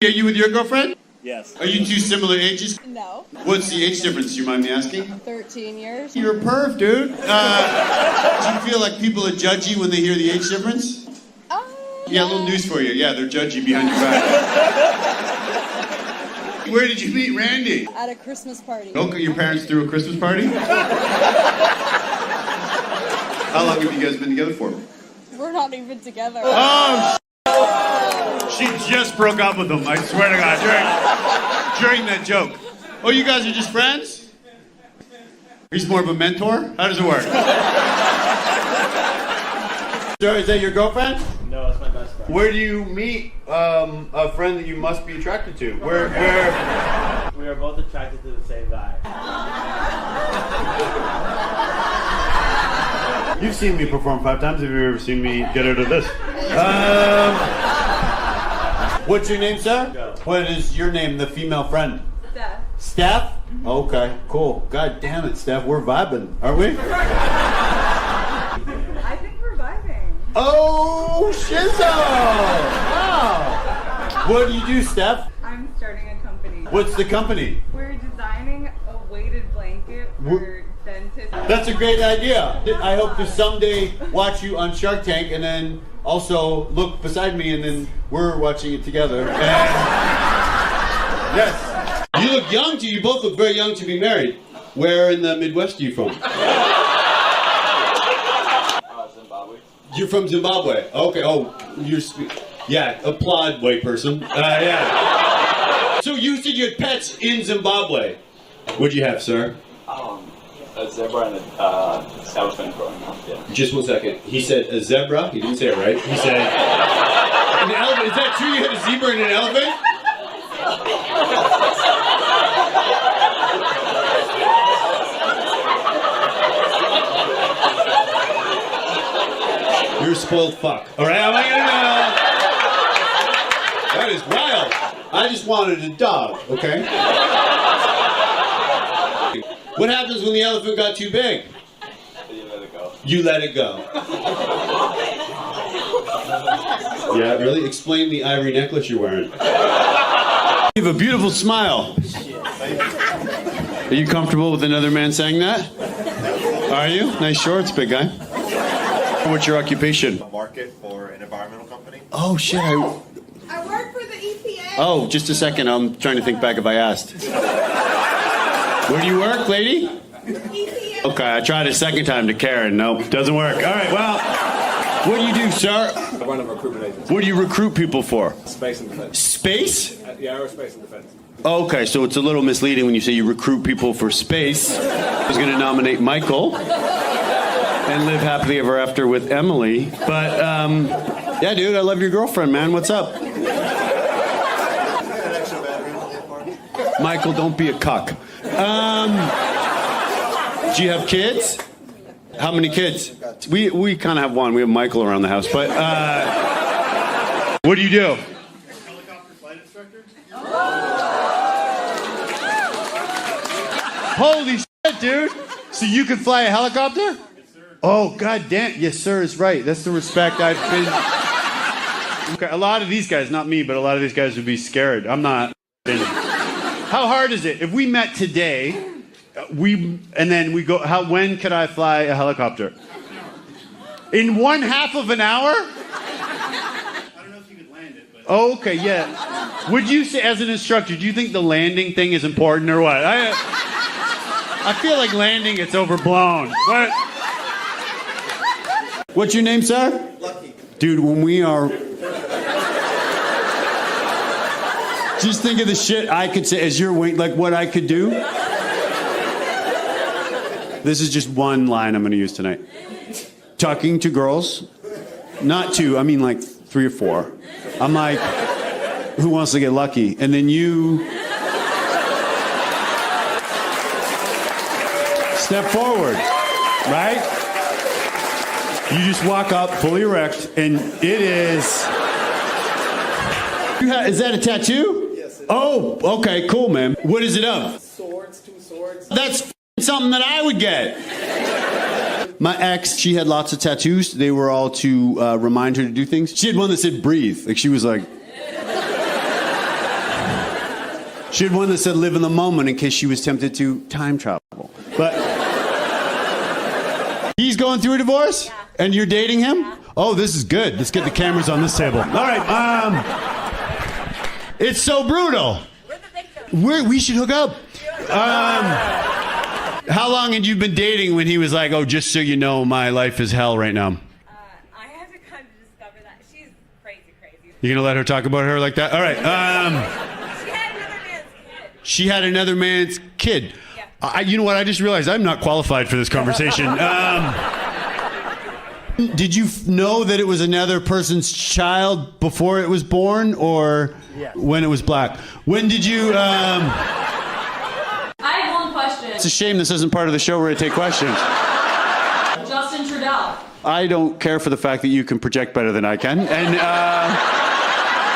Are you with your girlfriend? Yes. Are you two similar ages? No. What's the age difference, do you mind me asking? 13 years. You're a perv, dude. Do you feel like people are judgy when they hear the age difference? Yeah, a little news for you. Yeah, they're judgy behind your back. Where did you meet Randy? At a Christmas party. Okay, your parents threw a Christmas party? How long have you guys been together for? We're not even together. Oh, she just broke up with him, I swear to God, during that joke. Oh, you guys are just friends? He's more of a mentor? How does it work? Is that your girlfriend? No, it's my best friend. Where do you meet a friend that you must be attracted to? Where? We are both attracted to the same guy. You've seen me perform 5 times. Have you ever seen me get out of this? What's your name, sir? Joe. What is your name, the female friend? Steph. Steph? Okay, cool. God damn it, Steph. We're vibing, aren't we? I think we're vibing. Oh, shizzo! Wow. What do you do, Steph? I'm starting a company. What's the company? We're designing a weighted blanket for dentists. That's a great idea. I hope to someday watch you on Shark Tank and then also look beside me and then we're watching it together. And yes. You look young you both look very young to be married. Where in the Midwest are you from? Zimbabwe. You're from Zimbabwe. Okay. Oh, yeah. Applaud, white person. Yeah. So you said you had pets in Zimbabwe. What'd you have, sir? A zebra and elephant growing up. Yeah. Just 1 second. He said a zebra. He didn't say it right. He said an elephant. Is that true? You had a zebra and an elephant? You're a spoiled fuck. All right, I'm not gonna know. That is wild. I just wanted a dog. Okay. What happens when the elephant got too big? You let it go. You let it go. Yeah, really? Explain the ivory necklace you're wearing. You have a beautiful smile. Are you comfortable with another man saying that? Are you? Nice shorts, big guy. What's your occupation? A market for an environmental company. Oh, shit. I work for the EPA. Oh, just a second. I'm trying to think back if I asked. Where do you work, lady? EPA. Okay, I tried a second time to Karen. Nope, doesn't work. All right, well, what do you do, sir? I run a recruitment agency. What do you recruit people for? Space and defense. Space? Yeah, aerospace and defense. Okay, so it's a little misleading when you say you recruit people for space. I was going to nominate Michael and live happily ever after with Emily. But, yeah, dude, I love your girlfriend, man. What's up? Michael, don't be a cuck. Do you have kids? How many kids? We kind of have one. We have Michael around the house. But what do you do? Helicopter flight instructor. Holy shit, dude! So you can fly a helicopter? Yes, sir. Oh, god damn. Yes, sir is right. That's the respect I've been... Okay, a lot of these guys, not me, but a lot of these guys would be scared. I'm not... How hard is it? If we met today, when could I fly a helicopter? In 1/2 of an hour? I don't know if you could land it, but Oh, okay, yeah. Would you say, as an instructor, do you think the landing thing is important or what? I feel like landing, it's overblown. What? What's your name, sir? lucky. Dude, when we are... Just think of the shit I could say as your wing, like what I could do. This is just one line I'm going to use tonight. Talking to girls, not 2, I mean like 3 or 4. I'm like, who wants to get lucky? And then you step forward, right? You just walk up, fully erect, and it is... Is that a tattoo? Oh, okay, cool, man. What is it of? Swords, 2 swords. That's something that I would get. My ex, she had lots of tattoos. They were all to remind her to do things. She had one that said breathe. Like, she was like... She had one that said live in the moment in case she was tempted to time travel. But he's going through a divorce? Yeah. And you're dating him? Yeah. Oh, this is good. Let's get the cameras on this table. All right, it's so brutal. We're the victims. We should hook up. How long had you been dating when he was like, oh, just so you know, my life is hell right now? I have to kind of discover that. She's crazy. You gonna let her talk about her like that? All right. She had another man's kid. She had another man's kid. Yeah. You know what? I just realized I'm not qualified for this conversation. Did you know that it was another person's child before it was born, or when it was black? When did you? I have one question. It's a shame this isn't part of the show where I take questions. Justin Trudeau. I don't care for the fact that you can project better than I can, and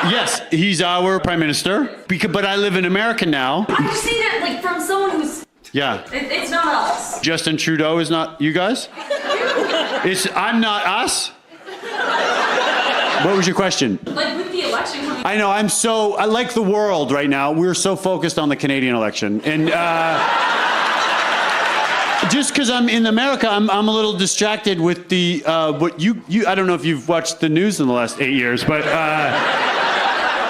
yes, he's our prime minister. But I live in America now. I'm just saying that, like, from someone who's. Yeah. It's not us. Justin Trudeau is not you guys? I'm not us? What was your question? Like, with the election coming. I know, I like the world right now. We're so focused on the Canadian election. And just because I'm in America, I'm a little distracted with the, what you I don't know if you've watched the news in the last 8 years, but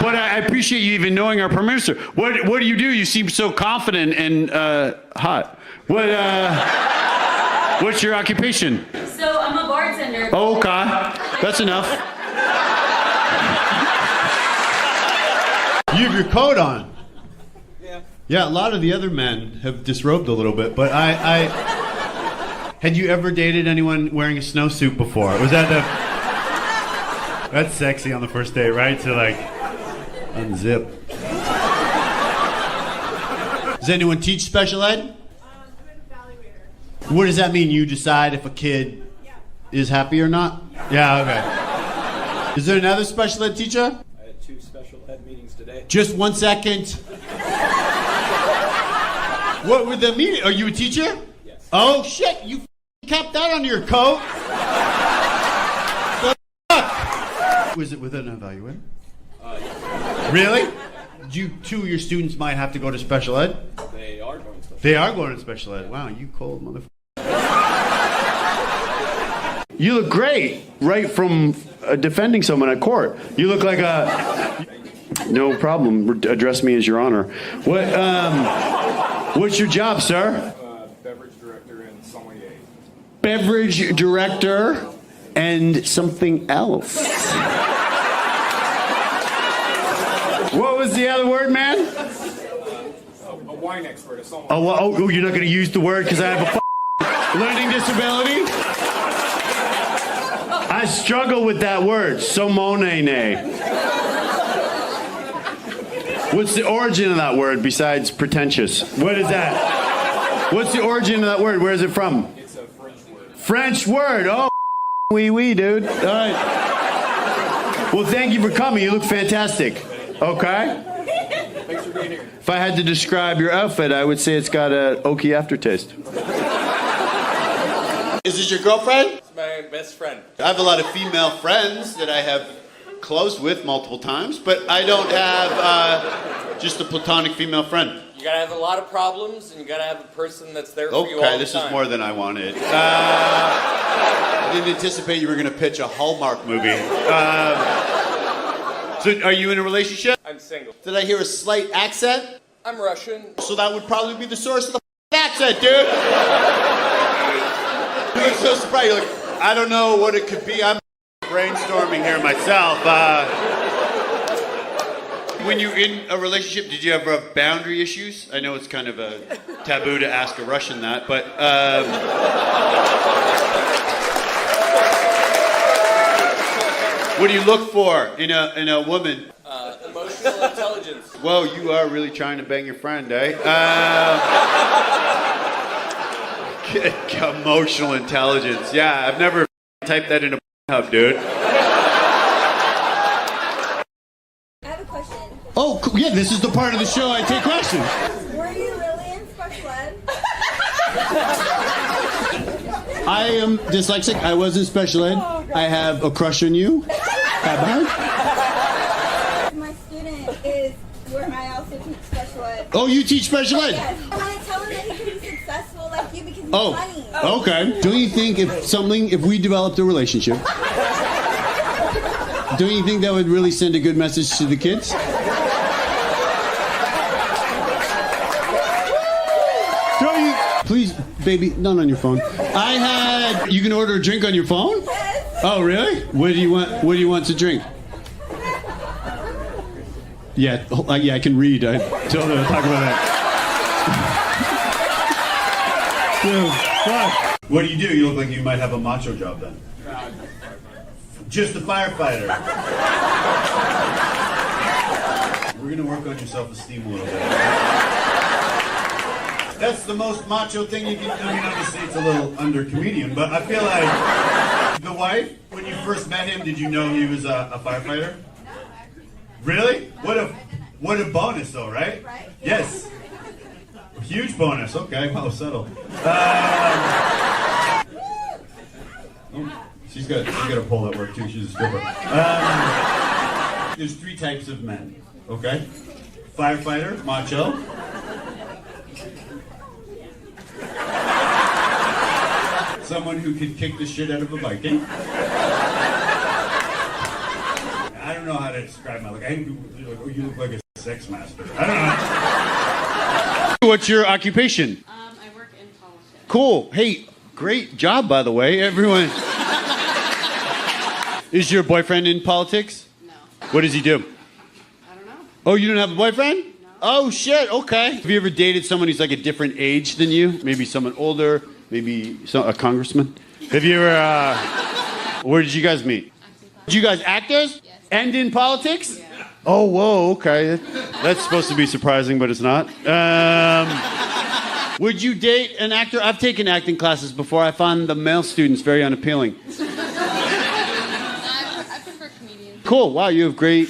I appreciate you even knowing our Prime Minister. What do? You seem so confident and hot. What's your occupation? So, I'm a bartender. Oh, okay. That's enough. You have your coat on. Yeah, a lot of the other men have disrobed a little bit, but I had you ever dated anyone wearing a snowsuit before? Was that that's sexy on the first date, right? To like unzip. Does anyone teach special ed? I'm an evaluator. What does that mean? You decide if a kid is happy or not? Yeah, okay. Is there another special ed teacher? I had 2 special ed meetings today. Just 1 second. What were the meeting? Are you a teacher? Yes. Oh shit! You kept that on your coat. The fuck? Was it with an evaluator? Yeah. Really? Two of your students might have to go to special ed. They are going to special ed. They are going to special ed. Wow, you cold motherfucker. You look great, right from defending someone at court. You look like a. No problem. Address me as Your Honor. What's your job, sir? Beverage director and sommelier. Beverage director and something else. What was the other word, man? A wine expert, a sommelier. Oh, you're not going to use the word because I have a learning disability? I struggle with that word, somonene. What's the origin of that word besides pretentious? What is that? What's the origin of that word? Where is it from? It's a French word. French word. Oh, oui, dude. All right. Well, thank you for coming. You look fantastic. Okay? Thanks for being here. If I had to describe your outfit, I would say it's got an oaky aftertaste. Is this your girlfriend? It's my best friend. I have a lot of female friends that I have closed with multiple times, but I don't have just a platonic female friend. You gotta have a lot of problems, and you gotta have a person that's there for you all the time. Okay, this is more than I wanted. I didn't anticipate you were going to pitch a Hallmark movie. So, are you in a relationship? I'm single. Did I hear a slight accent? I'm Russian. So that would probably be the source of the accent, dude. You look so surprised. You're like, I don't know what it could be. I'm brainstorming here myself. When you're in a relationship, did you ever have boundary issues? I know it's kind of a taboo to ask a Russian that, but what do you look for in a woman? Emotional intelligence. Whoa, you are really trying to bang your friend, eh? Emotional intelligence. Yeah, I've never typed that in a hub, dude. I have a question. Oh, cool. Yeah, this is the part of the show I take questions. Were you really in special ed? I am dyslexic. I was in special ed. I have a crush on you. My student is and I also teach special ed. Oh, you teach special ed? Yes. I want to tell him that he can be successful like you because he's Oh, funny. okay. Don't you think if we developed a relationship, don't you think that would really send a good message to the kids? Don't you? Please, baby, none on your phone. You can order a drink on your phone? Yes. Oh, really? What do you want? What do you want to drink? Yeah, I can read. I told her to talk about that. What do? You look like you might have a macho job then. Just a firefighter. We're gonna work on your self-esteem a little bit. That's the most macho thing you can do. I mean, obviously it's a little under comedian, but I feel like the wife, when you first met him, did you know he was a firefighter? Really? What a bonus, though, right? Right? Yes. Huge bonus. Okay, well, settle. She's got a pole at work too. She's a stripper. There's 3 types of men. Okay, firefighter, macho. Someone who could kick the shit out of a Viking. I don't know how to describe my look. I think you look like a sex master. I don't know. What's your occupation? I work in politics. Cool. Hey, great job, by the way. Everyone. Is your boyfriend in politics? No. What does he do? I don't know. Oh, you don't have a boyfriend? No. Oh, shit. Okay. Have you ever dated someone who's like a different age than you? Maybe someone older? Maybe a congressman? Have you ever, where did you guys meet? Did you guys actors? Yes. And in politics? Yeah. Oh, whoa, okay. That's supposed to be surprising, but it's not. Would you date an actor? I've taken acting classes before. I found the male students very unappealing. I prefer comedians. Cool. Wow, you have great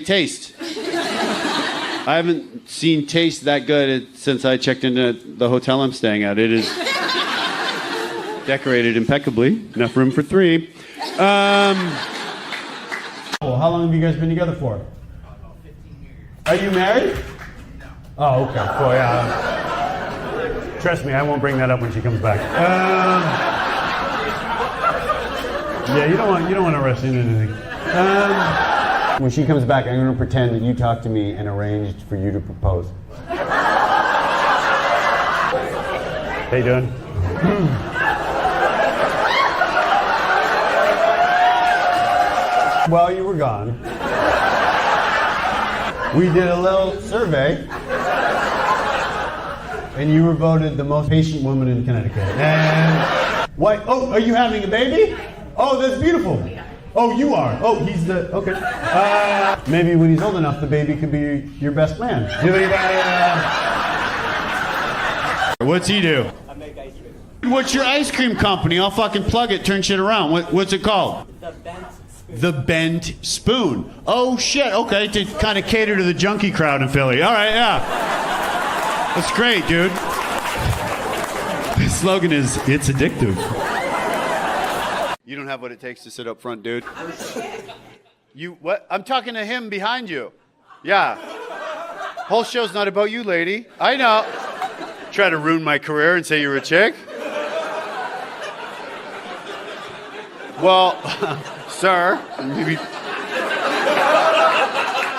taste. I haven't seen taste that good since I checked into the hotel I'm staying at. It is decorated impeccably. Enough room for 3. How long have you guys been together for? About 15 years. Are you married? No. Oh, okay. Cool, yeah. Trust me, I won't bring that up when she comes back. Yeah, you don't want to rush into anything. When she comes back, I'm going to pretend that you talked to me and arranged for you to propose. How you doing? While you were gone, we did a little survey, and you were voted the most patient woman in Connecticut. And what? Oh, are you having a baby? Oh, that's beautiful. Oh, you are. Oh, he's the okay. Maybe when he's old enough, the baby could be your best man. What's he do? I make ice cream. What's your ice cream company? I'll fucking plug it. Turn shit around. What's it called? The bent spoon. The Bent Spoon. Oh, shit. Okay, to kind of cater to the junkie crowd in Philly. All right, yeah. That's great, dude. The slogan is, it's addictive. You don't have what it takes to sit up front, dude. You, what? I'm talking to him behind you. Yeah. Whole show's not about you, lady. I know. Try to ruin my career and say you're a chick? Well... Sir, maybe.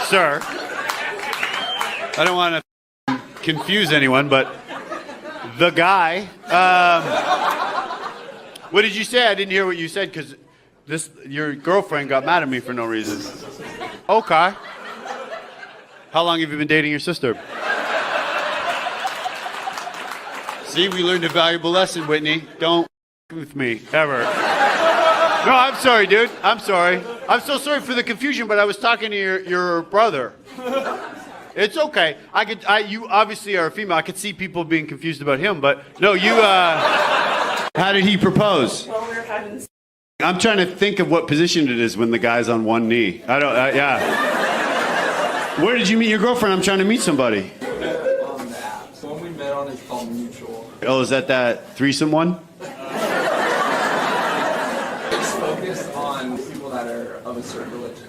Sir, I don't want to confuse anyone, but the guy. What did you say? I didn't hear what you said because your girlfriend got mad at me for no reason. Okay. How long have you been dating your sister? See, we learned a valuable lesson, Whitney. Don't with me ever. No, I'm sorry, dude. I'm sorry. I'm so sorry for the confusion, but I was talking to your brother. It's okay. You obviously are a female. I could see people being confused about him, but no, you, how did he propose? Well, we were having. I'm trying to think of what position it is when the guy's on one knee. I don't, yeah. Where did you meet your girlfriend? I'm trying to meet somebody. On the app. So when we met on, it's called Mutual. Oh, is that threesome one? It's focused on people that are of a certain religion.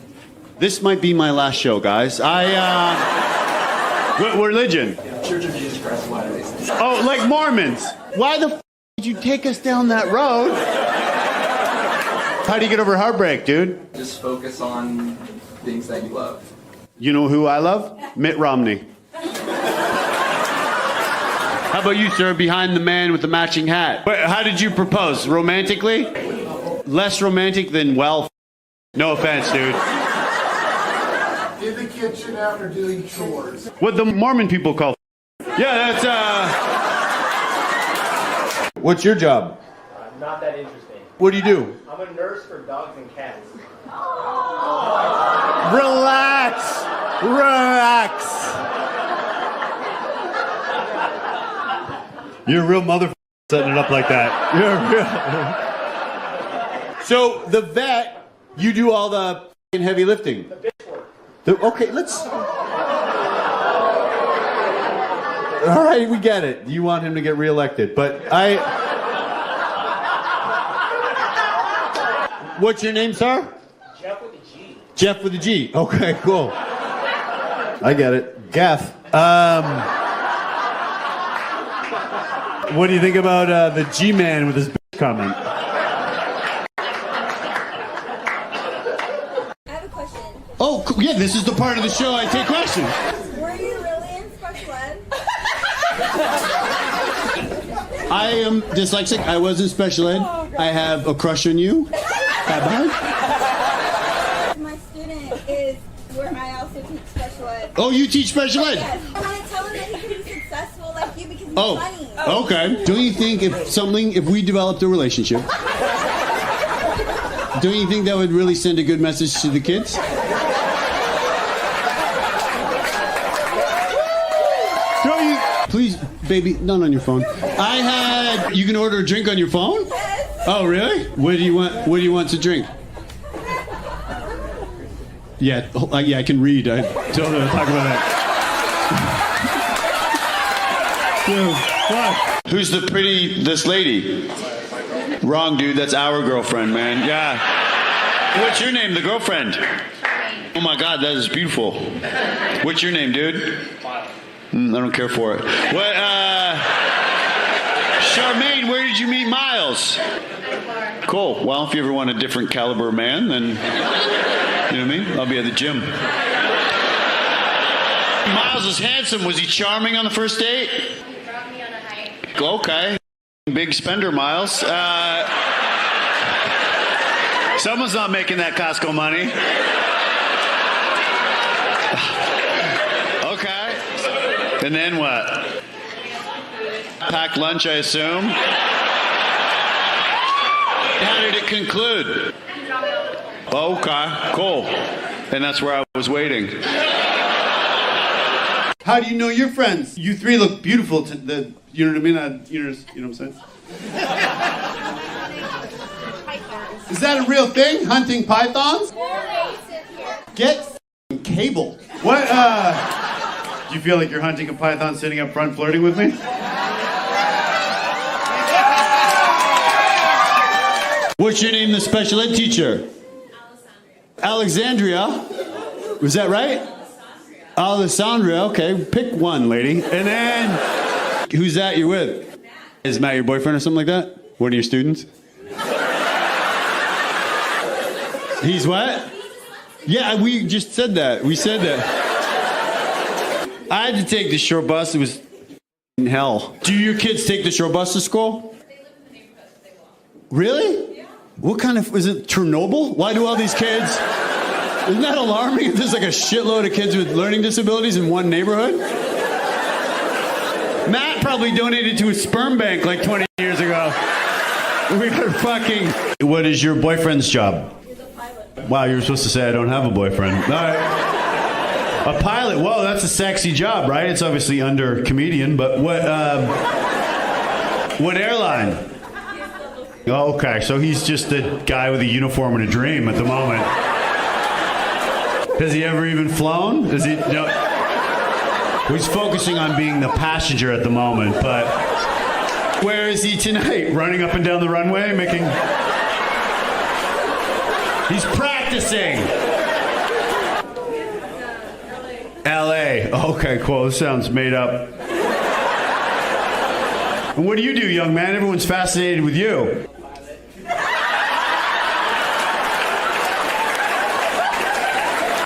This might be my last show, guys. What religion? Church of Jesus Christ of Latter-day Saints. Oh, like Mormons. Why the did you take us down that road? How do you get over heartbreak, dude? Just focus on things that you love. You know who I love? Mitt Romney. How about you, sir, behind the man with the matching hat? But how did you propose? Romantically? Less romantic than well. No offense, dude. In the kitchen after doing chores. What the Mormon people call. Yeah, that's What's your job? Not that interesting. What do you do? I'm a nurse for dogs and cats. Relax. Relax. You're a real mother setting it up like that. You're real. So the vet, you do all the heavy lifting. The bitch work. Okay, let's. All right, we get it. You want him to get reelected, but What's your name, sir? Jeff with a G. Jeff with a G. Okay, cool. I get it. Gaff. What do you think about the G-man with his bitch comment? I have a question. Oh, cool. Yeah, this is the part of the show I take questions. Were you really in special ed? I am dyslexic. I was in special ed. I have a crush on you. My student is where I also teach special ed. Oh, you teach special ed? Yes. I want to tell him that he can be successful like you because he's Oh, funny. okay. Don't you think if we developed a relationship, don't you think that would really send a good message to the kids? Don't you? Please, baby, not on your phone. You can order a drink on your phone? Yes. Oh, really? What do you want? What do you want to drink? Yeah, I can read. I don't know. Talk about that. Dude, what? Who's this lady? Wrong, dude. That's our girlfriend, man. Yeah. What's your name? The girlfriend. Oh my God, that is beautiful. What's your name, dude? I don't care for it. What? Charmaine, where did you meet Miles? Cool. Well, if you ever want a different caliber man, then, you know what I mean? I'll be at the gym. Miles is handsome. Was he charming on the first date? He brought me on a hike. Okay. Big spender, Miles. Someone's not making that Costco money. Okay. And then what? Packed lunch, I assume. How did it conclude? Okay, cool. And that's where I was waiting. How do you know your friends? You three look beautiful. You know what I mean? You know what I'm saying? Is that a real thing? Hunting pythons? Get f***ing cable. What? Do you feel like you're hunting a python sitting up front flirting with me? What's your name, the special ed teacher? Alexandria. Was that right? Alessandria. Okay, pick one, lady. And then, who's that you're with? Is Matt your boyfriend or something like that? One of your students? He's what? Yeah, we just said that. We said that. I had to take the short bus. It was in hell. Do your kids take the short bus to school? Really? What kind of, is it Chernobyl? Why do all these kids, isn't that alarming? There's like a shitload of kids with learning disabilities in one neighborhood? Matt probably donated to a sperm bank like 20 years ago. We are fucking. What is your boyfriend's job? He's a pilot. Wow, you were supposed to say I don't have a boyfriend. All right. A pilot, whoa, that's a sexy job, right? It's obviously under comedian, but what airline? Oh, okay, so he's just a guy with a uniform and a dream at the moment. Has he ever even flown? Does he? No. He's focusing on being the passenger at the moment, but where is he tonight? Running up and down the runway, making. He's practicing. L.A. Okay, cool. This sounds made up. And what do you do, young man? Everyone's fascinated with you.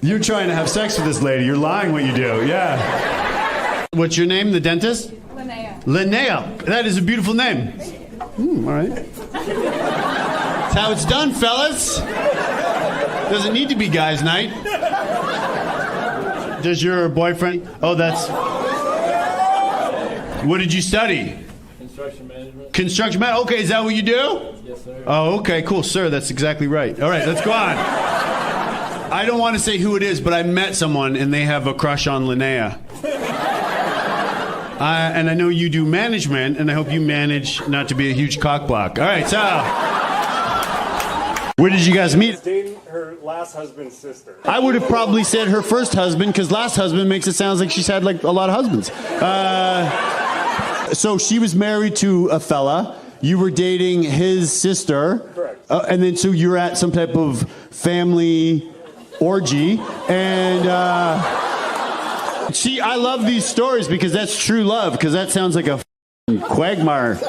You're trying to have sex with this lady. You're lying what you do. Yeah. What's your name, the dentist? Linnea. Linnea. That is a beautiful name. All right. That's how it's done, fellas. Doesn't need to be guys' night. Does your boyfriend... Oh, that's... What did you study? Construction management. Construction management. Okay, is that what you do? Yes, sir. Oh, okay, cool, sir. That's exactly right. All right, let's go on. I don't want to say who it is, but I met someone and they have a crush on Linnea. And I know you do management, and I hope you manage not to be a huge cockblock. All right, so where did you guys meet? Dating her last husband's sister. I would have probably said her first husband, because last husband makes it sound like she's had like a lot of husbands. So she was married to a fella. You were dating his sister. Correct. And then so you're at some type of family orgy. And see, I love these stories because that's true love, because that sounds like a quagmire.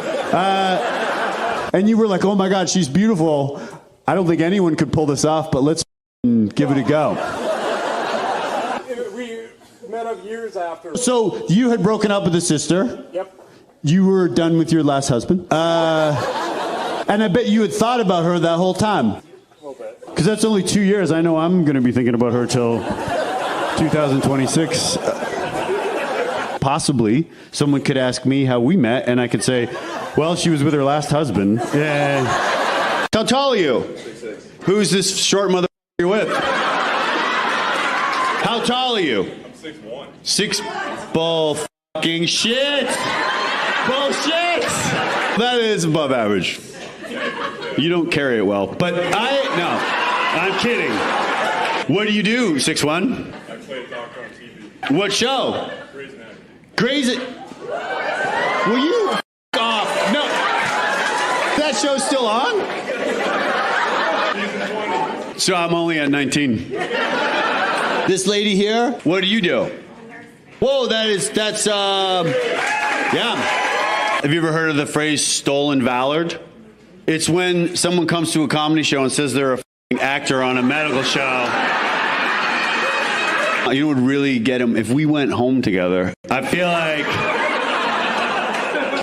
And you were like, oh my God, she's beautiful. I don't think anyone could pull this off, but let's give it a go. We met up years after. So you had broken up with a sister. Yep. You were done with your last husband. And I bet you had thought about her that whole time. A little bit. Because that's only 2 years. I know I'm going to be thinking about her till 2026. Possibly someone could ask me how we met, and I could say, well, she was with her last husband. Yeah. How tall are you? 6'6". Who's this short mother you're with? How tall are you? I'm 6'1". Six bull fucking shit. Bullshit. That is above average. You don't carry it well, but no, I'm kidding. What do you do? 6'1"? I play a doctor on TV. What show? Grey's Anatomy. Grey's. Will you off? No. That show's still on? Season 20. So I'm only at 19. This lady here, what do you do? Whoa, that's yeah. Have you ever heard of the phrase stolen valor? It's when someone comes to a comedy show and says they're a actor on a medical show. You know what would really get them? If we went home together, I feel like...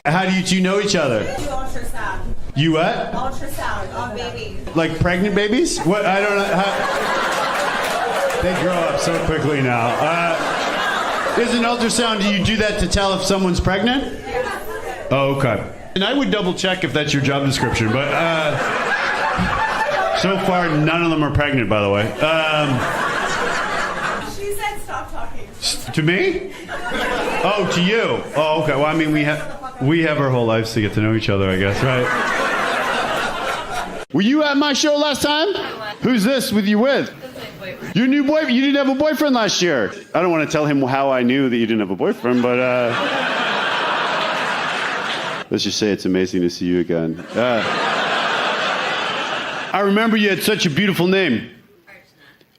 How do you two know each other? Ultrasound. You what? Ultrasound on babies. Like pregnant babies? What? I don't know. They grow up so quickly now. Is an ultrasound, do you do that to tell if someone's pregnant? Oh, okay. And I would double check if that's your job description, but so far none of them are pregnant, by the way. She said stop talking. To me? Oh, to you. Oh, okay. Well, I mean, we have our whole lives to get to know each other, I guess, right? Were you at my show last time? Who's this with you with? Your new boyfriend? You didn't have a boyfriend last year. I don't want to tell him how I knew that you didn't have a boyfriend, but let's just say it's amazing to see you again. I remember you had such a beautiful name.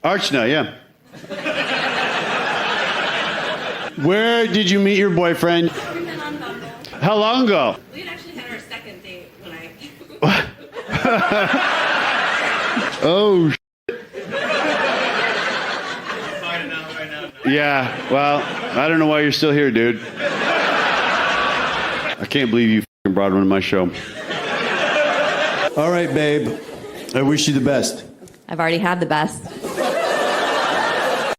Archana, yeah. Where did you meet your boyfriend? We met on Bumble. How long ago? We had actually had our second date when I... Oh, yeah, well, I don't know why you're still here, dude. I can't believe you f***ing brought him to my show. All right, babe. I wish you the best. I've already had the best.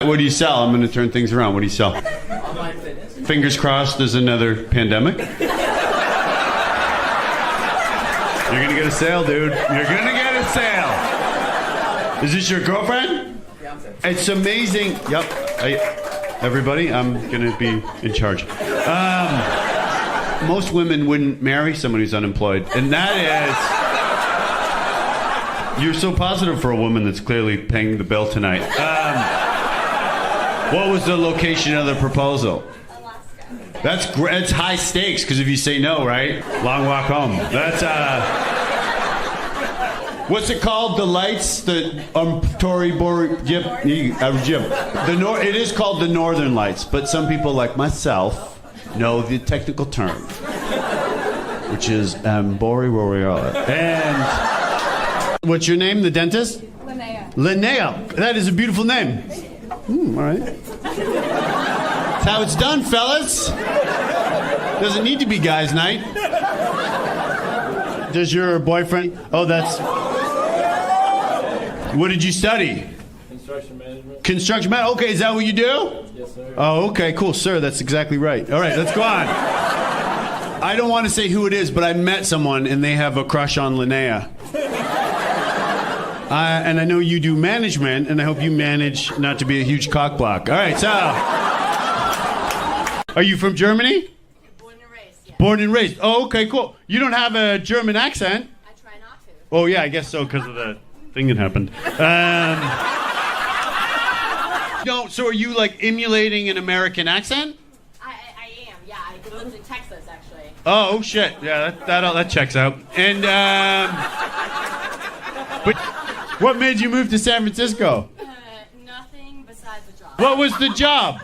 What do you sell? I'm going to turn things around. What do you sell? Online fitness. Fingers crossed there's another pandemic. You're going to get a sale, dude. You're going to get a sale. Is this your girlfriend? Fiance. It's amazing. Yep. Everybody, I'm going to be in charge. Most women wouldn't marry someone who's unemployed. And that is... You're so positive for a woman that's clearly paying the bill tonight. What was the location of the proposal? Alaska. That's great. It's high stakes because if you say no, right? Long walk home. That's What's it called? The lights? The Tory Jim? It is called the Northern Lights, but some people like myself know the technical term, which is Bori Roreala. And what's your name, the dentist? Linnea. Linnea. That is a beautiful name. All right. That's how it's done, fellas. Doesn't need to be guys' night. Does your boyfriend... Oh, that's... What did you study? Construction management. Construction management. Okay, is that what you do? Yes, sir. Oh, okay, cool, sir. That's exactly right. All right, let's go on. I don't want to say who it is, but I met someone and they have a crush on Linnea. And I know you do management, and I hope you manage not to be a huge cockblock. All right, so... Are you from Germany? Born and raised, yeah. Born and raised. Oh, okay, cool. You don't have a German accent. I try not to. Oh, yeah, I guess so, because of the thing that happened. So are you, like, emulating an American accent? I am, yeah. I lived in Texas, actually. Oh, shit. Yeah, that checks out. And, but what made you move to San Francisco? Nothing besides a job. What was the job?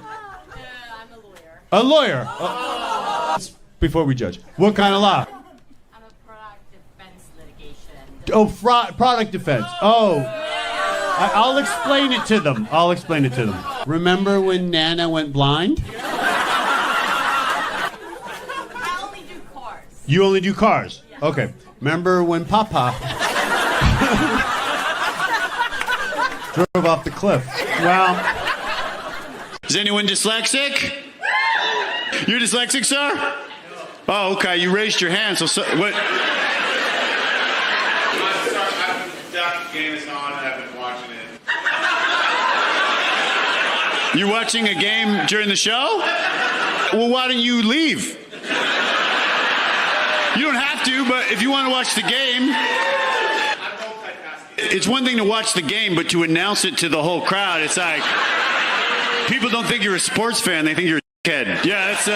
I'm a lawyer. A lawyer. Before we judge. What kind of law? I'm a product defense litigation. Oh, product defense. Oh. I'll explain it to them. Remember when Nana went blind? I only do cars. You only do cars? Yeah. Okay. Remember when Papa drove off the cliff? Well, is anyone dyslexic? You're dyslexic, sir? Oh, okay. You raised your hand. So what? You're watching a game during the show? Well, why don't you leave? You don't have to, but if you want to watch the game... It's one thing to watch the game, but to announce it to the whole crowd, it's like... People don't think you're a sports fan, they think you're a kid. Yeah, that's...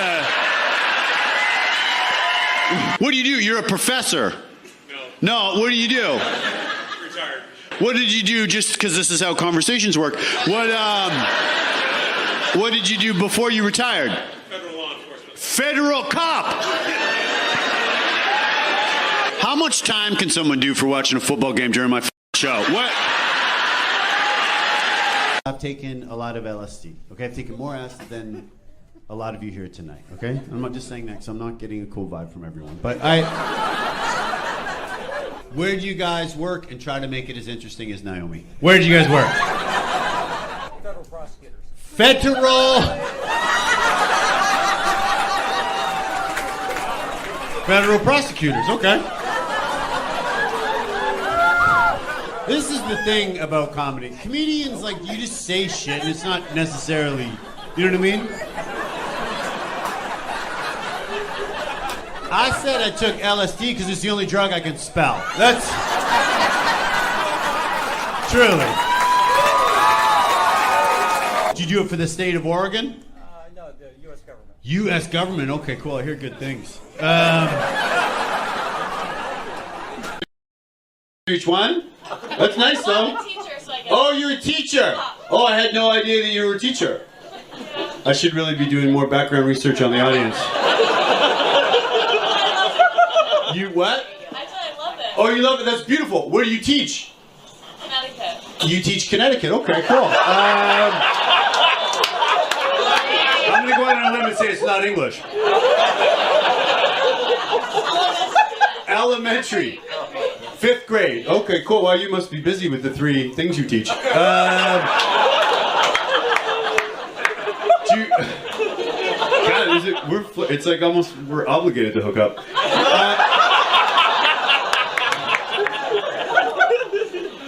What do you do? You're a professor. No, what do you do? Retired. What did you do, just because this is how conversations work? What did you do before you retired? Federal law enforcement. Federal cop! How much time can someone do for watching a football game during my show? What? I've taken a lot of LSD, okay? I've taken more acid than a lot of you here tonight, okay? I'm not just saying that because I'm not getting a cool vibe from everyone. But where do you guys work, and try to make it as interesting as Naomi? Where do you guys work? Federal prosecutors. Federal prosecutors, okay. This is the thing about comedy. Comedians, like, you just say shit, and it's not necessarily, you know what I mean? I said I took LSD because it's the only drug I can spell. That's... Truly. Did you do it for the state of Oregon? No, the U.S. government. U.S. government? Okay, cool. I hear good things. Each one? That's nice, though. I'm a teacher, so I guess. Oh, you're a teacher. Oh, I had no idea that you were a teacher. I should really be doing more background research on the audience. You what? Actually, I love it. Oh, you love it? That's beautiful. Where do you teach? Connecticut. You teach Connecticut. Okay, cool. I'm going to go out on a limb and say it's not English. Elementary. 5th grade. Okay, cool. Well, you must be busy with the 3 things you teach. God, it's like almost we're obligated to hook up.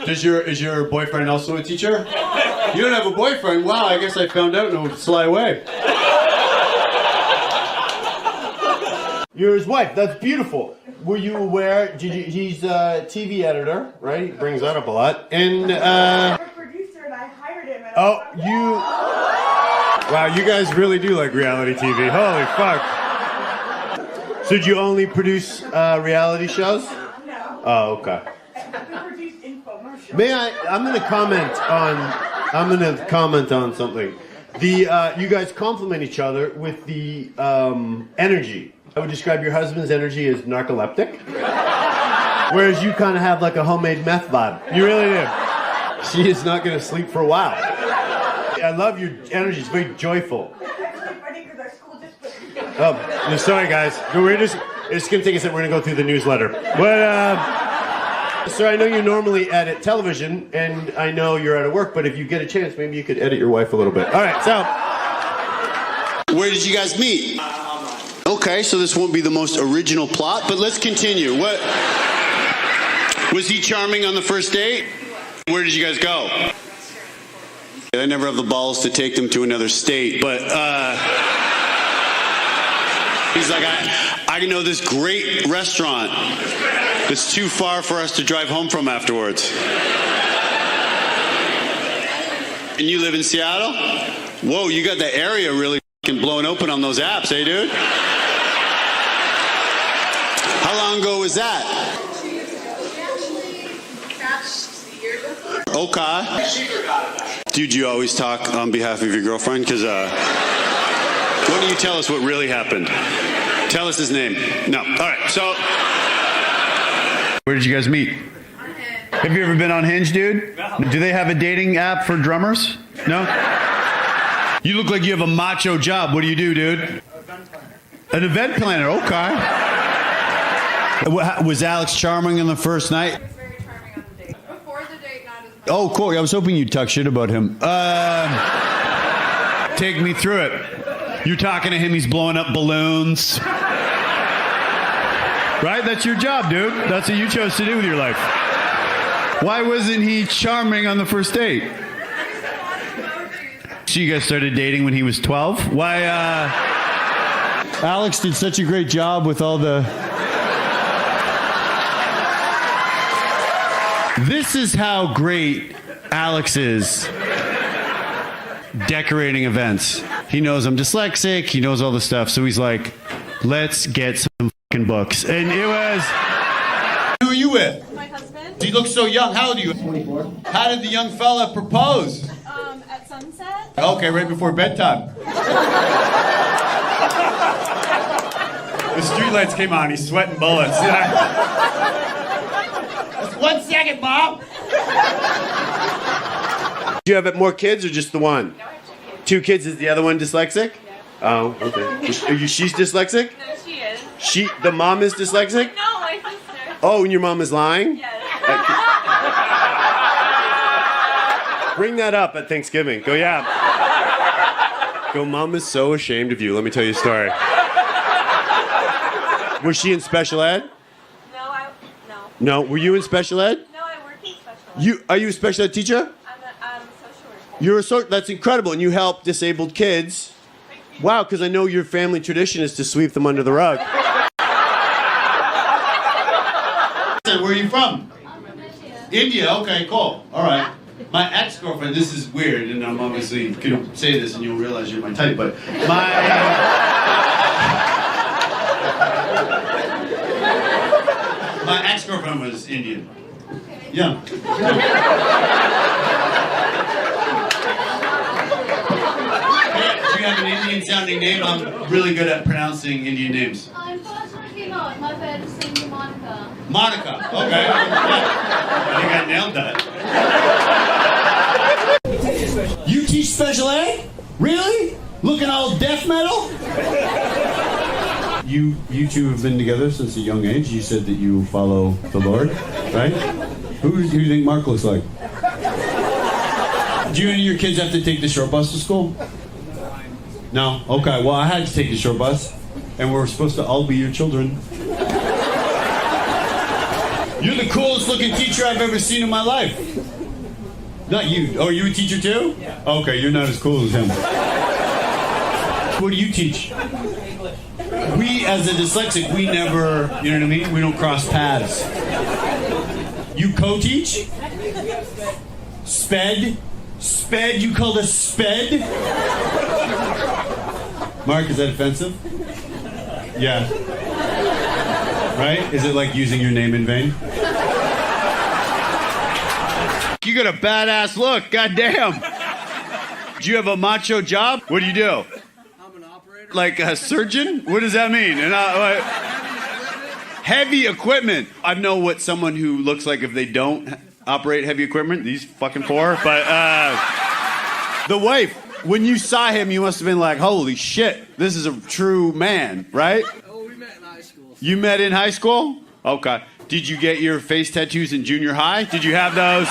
Is your boyfriend also a teacher? You don't have a boyfriend? Wow, I guess I found out in a sly way. You're his wife. That's beautiful. Were you aware? He's a TV editor, right? He brings that up a lot. And Producer and I hired him. Wow, you guys really do like reality TV. Holy fuck! So, do you only produce reality shows? No. Oh, okay. We produced I'm going to comment on something. You guys compliment each other with the energy. I would describe your husband's energy as narcoleptic, whereas you kind of have like a homemade meth vibe. You really do. She is not going to sleep for a while. I love your energy. It's very joyful. Oh, no, sorry guys. It's going to take a second. We're going to go through the newsletter. But, sir, I know you normally edit television, and I know you're out of work, but if you get a chance, maybe you could edit your wife a little bit. All right, so. Where did you guys meet? Okay, so this won't be the most original plot, but let's continue. What? Was he charming on the first date? Where did you guys go? I never have the balls to take them to another state, but, he's like, I know this great restaurant that's too far for us to drive home from afterwards. And you live in Seattle? Whoa, you got the area really fucking blown open on those apps, eh, dude? How long ago was that? Okay. Dude, you always talk on behalf of your girlfriend? Because, why don't you tell us what really happened? Tell us his name. No. All right, so... Where did you guys meet? On Hinge. Have you ever been on Hinge, dude? No. Do they have a dating app for drummers? No? You look like you have a macho job. What do you do, dude? Event planner. An event planner, okay. Was Alex charming on the first night? He was very charming on the date. Before the date, not as much. Oh, cool. I was hoping you'd talk shit about him. Take me through it. You're talking to him, he's blowing up balloons. Right? That's your job, dude. That's what you chose to do with your life. Why wasn't he charming on the first date? So you guys started dating when he was 12? Why, Alex did such a great job with all the... This is how great Alex is decorating events. He knows I'm dyslexic. He knows all the stuff. So he's like, let's get some fucking books. And it was... Who are you with? My husband, You look so young. How old are you? 24. How did the young fella propose? at sunset. Okay, right before bedtime. The streetlights came on. He's sweating bullets. Just 1 second, Bob. Do you have more kids or just the one? No, I have 2 kids. Is the other one dyslexic? Oh, okay. She's dyslexic? No, she is. The mom is dyslexic? No, my sister. Oh, and your mom is lying? Yes. Bring that up at Thanksgiving. Go, yeah. Go, Mom is so ashamed of you. Let me tell you a story. Was she in special ed? No. No. Were you in special ed? No, I work in special ed. Are you a special ed teacher? I'm a social worker. You're that's incredible, and you help disabled kids. Wow, because I know your family tradition is to sweep them under the rug. Where are you from? I'm from India. India. Okay, cool. All right. My ex-girlfriend. This is weird, and I'm obviously going to say this, and you'll realize you're my type. But my ex-girlfriend was Indian. Yeah. You have an Indian-sounding name. I'm really good at pronouncing Indian names. Unfortunately not. My parents named me Monica. Monica. Okay. I think I nailed that. You teach special ed? Really? Looking all death metal? You two have been together since a young age. You said that you follow the Lord, right? Who do you think Mark looks like? Do you and your kids have to take the short bus to school? No? Okay, well, I had to take the short bus, and we're supposed to all be your children. You're the coolest looking teacher I've ever seen in my life. Not you. Oh, are you a teacher too? Yeah. Okay, you're not as cool as him. What do you teach? English. We, as a dyslexic, we never, you know what I mean? We don't cross paths. You co-teach? Sped? Sped? You called us sped? Mark, is that offensive? Yeah. Right? Is it like using your name in vain? you got a badass look. Goddamn. Do you have a macho job? What do you do? I'm an operator. Like a surgeon? What does that mean? And heavy equipment. I know what someone who looks like if they don't operate heavy equipment. These fucking four. But the wife, when you saw him, you must have been like, holy shit, this is a true man, right? Oh, we met in high school. You met in high school? Okay. Did you get your face tattoos in junior high? Did you have those?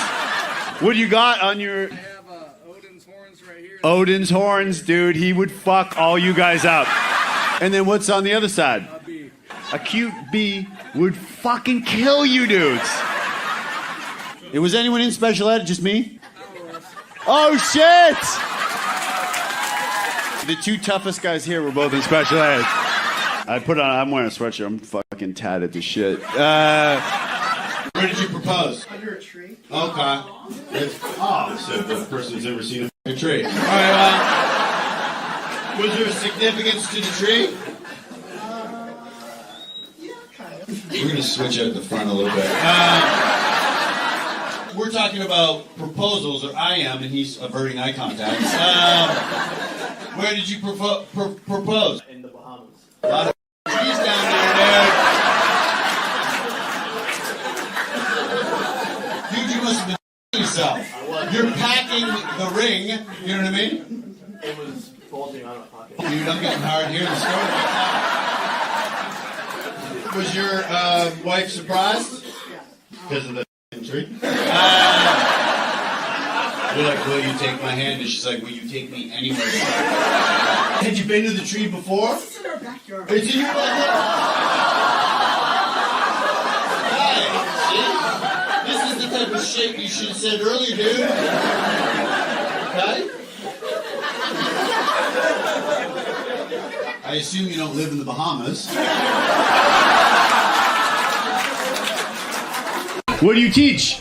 What do you got on your... I have Odin's horns right here. Odin's horns, dude. He would fuck all you guys up. And then what's on the other side? A bee. A cute bee would fucking kill you dudes. Was anyone in special ed? Just me? Oh, shit! The two toughest guys here were both in special ed. I'm wearing a sweatshirt. I'm fucking tatted to shit. Where did you propose? Under a tree. Okay. So the person's ever seen a tree. All right, was there significance to the tree? Yeah, kind of. We're going to switch out the front a little bit. We're talking about proposals, or I am, and he's averting eye contact. Where did you propose? In the Bahamas. A lot of trees down there, dude. Dude, you must have been yourself. You're packing the ring, you know what I mean? It was bulging out of my pocket. Dude, I'm getting hard here in the store. Was your wife surprised? Because of the tree? You're like, will you take my hand? And she's like, will you take me anywhere? Had you been to the tree before? It's in our backyard. It's in your backyard? Hey, see? This is the type of shit you should have said earlier, dude. Okay? I assume you don't live in the Bahamas. What do you teach?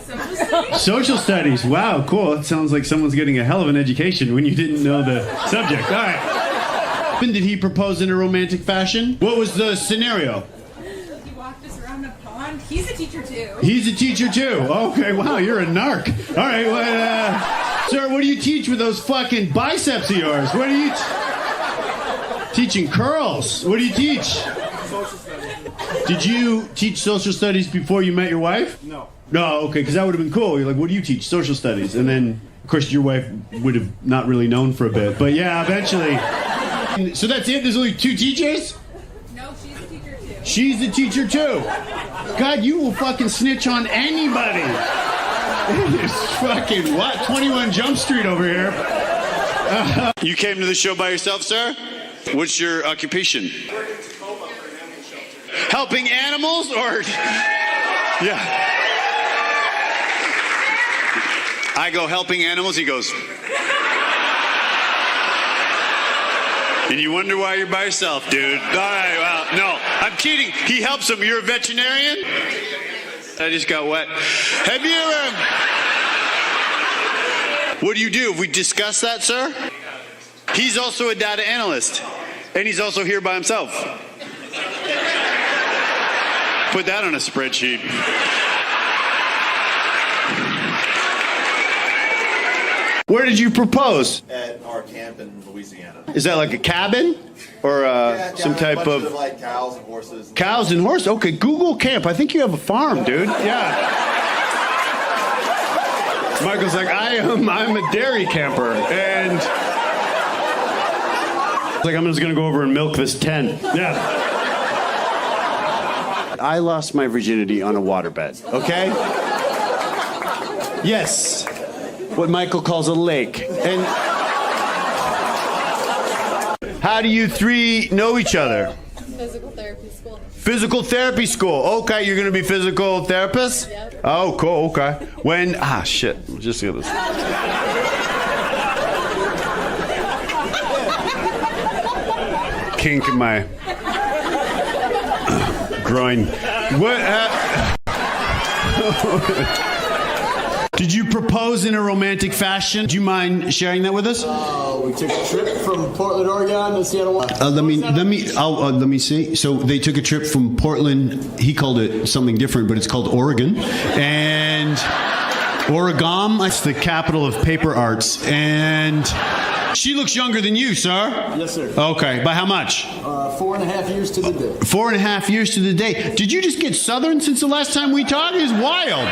Social studies? Social studies. Wow, cool. It sounds like someone's getting a hell of an education when you didn't know the subject. All right. When did he propose in a romantic fashion? What was the scenario? He walked us around the pond. He's a teacher too. He's a teacher too. Okay, wow, you're a narc. All right, well, sir, what do you teach with those fucking biceps of yours? What do you teaching curls? What do you teach? Social studies. Did you teach social studies before you met your wife? No. No, okay, because that would have been cool. You're like, what do you teach? Social studies. And then, of course, your wife would have not really known for a bit. But yeah, eventually. So that's it? There's only two teachers? No, she's a teacher too. She's the teacher too. God, you will fucking snitch on anybody. It's fucking what? 21 Jump Street over here. You came to the show by yourself, sir? What's your occupation? Helping animals or... Yeah. I go helping animals, he goes... And you wonder why you're by yourself, dude. All right, well, no, I'm kidding. He helps them. You're a veterinarian? I just got wet. Have you ever... What do you do? Have we discussed that, sir? He's also a data analyst. And he's also here by himself. Put that on a spreadsheet. Where did you propose? At our camp in Louisiana. Is that like a cabin? Or some type of... like cows and horses. Cows and horses? Okay, Google camp. I think you have a farm, dude. Yeah. Michael's like, I'm a dairy camper. And... Like, I'm just going to go over and milk this tent. Yeah. I lost my virginity on a waterbed, okay? Yes. What Michael calls a lake. And how do you three know each other? Physical therapy school. Physical therapy school. Okay, you're going to be physical therapists? Yep. Oh, cool, okay. When, shit. Just get this. Kink in my groin. What? Did you propose in a romantic fashion? Do you mind sharing that with us? We took a trip from Portland, Oregon to Seattle. Let me see. So they took a trip from Portland. He called it something different, but it's called Oregon. And and Origami. It's the capital of paper arts. And she looks younger than you, sir. Yes, sir. Okay, by how much? 4.5 years to the day. 4.5 years to the day. Did you just get Southern since the last time we talked? It's wild.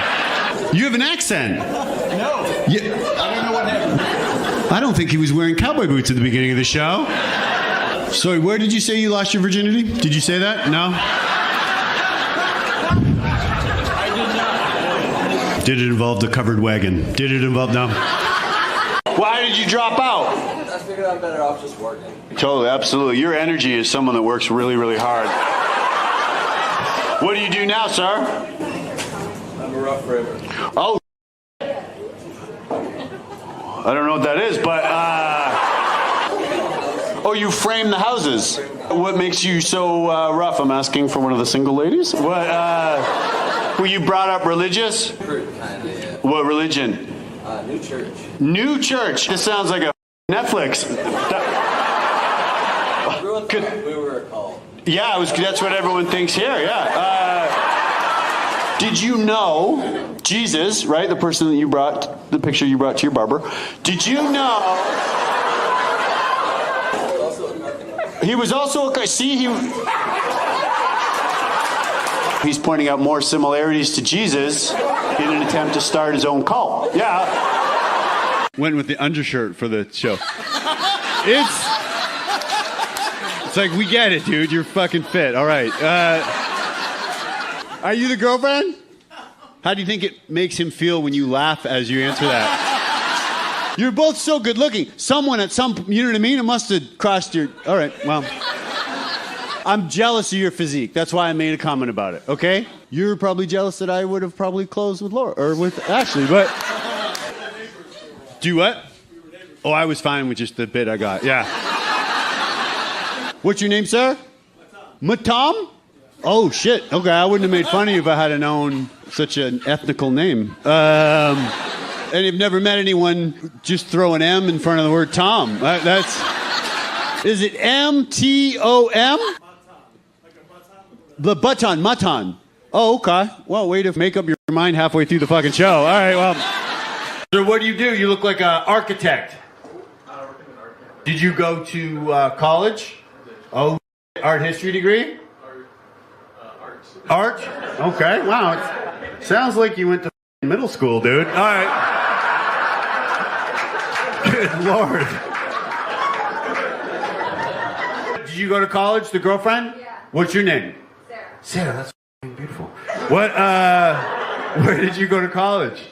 You have an accent. No. I don't know what happened. I don't think he was wearing cowboy boots at the beginning of the show. Sorry, where did you say you lost your virginity? Did you say that? No? I did not. Did it involve the covered wagon? Did it involve... No. Why did you drop out? I figured I'm better off just working. Totally, absolutely. Your energy is someone that works really, really hard. What do you do now, sir? I'm a rough river. Oh, I don't know what that is, but, oh, you frame the houses. What makes you so rough? I'm asking for one of the single ladies. What, were you brought up religious? Kinda, yeah. What religion? New church. New church. This sounds like a Netflix. Everyone thought we were called. Yeah, that's what everyone thinks here, yeah. Did you know Jesus, right? The person that you brought, the picture you brought to your barber. Did you know? He was also a... See, he's pointing out more similarities to Jesus in an attempt to start his own cult. Yeah. Went with the undershirt for the show. It's like, we get it, dude. You're fucking fit. All right. Are you the girlfriend? How do you think it makes him feel when you laugh as you answer that? You're both so good looking. Someone at some, you know what I mean? It must have crossed your, all right, well. I'm jealous of your physique. That's why I made a comment about it, okay? You're probably jealous that I would have probably closed with Laura, or with Ashley, but. Do what? Oh, I was fine with just the bit I got, yeah. What's your name, sir? Matom? Oh, shit. Okay, I wouldn't have made fun of you if I had known such an ethnical name. And you've never met anyone just throw an M in front of the word Tom. Is it M-T-O-M? The button, mutton. Oh, okay. Well, way to make up your mind halfway through the fucking show. All right, well. So what do? You look like an architect. Did you go to college? Oh, art history degree? Art? Okay, wow. It sounds like you went to middle school, dude. All right. Good Lord. Did you go to college, the girlfriend? Yeah. What's your name? Sarah. Sarah, that's beautiful. What, where did you go to college?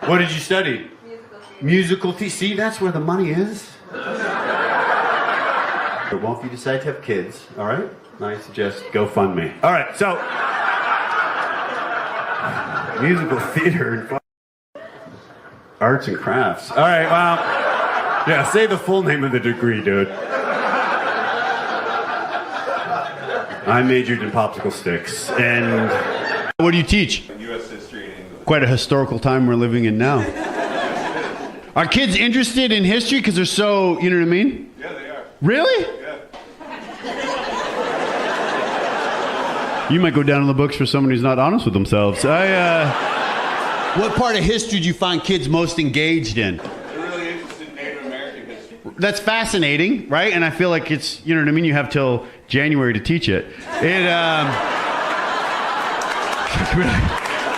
What did you study? Musical theater. See, that's where the money is. Well, if you decide to have kids, all right? I suggest GoFundMe. All right, so musical theater and arts and crafts. All right, well, yeah. Say the full name of the degree, dude. I majored in popsicle sticks. And what do you teach? U.S. history and English. Quite a historical time we're living in now. Are kids interested in history because they're so, you know what I mean? Yeah, they are. Really? Yeah. You might go down in the books for someone who's not honest with themselves. What part of history do you find kids most engaged in? They're really interested in Native American history. That's fascinating, right? And I feel like it's, you know what I mean? You have till January to teach it. A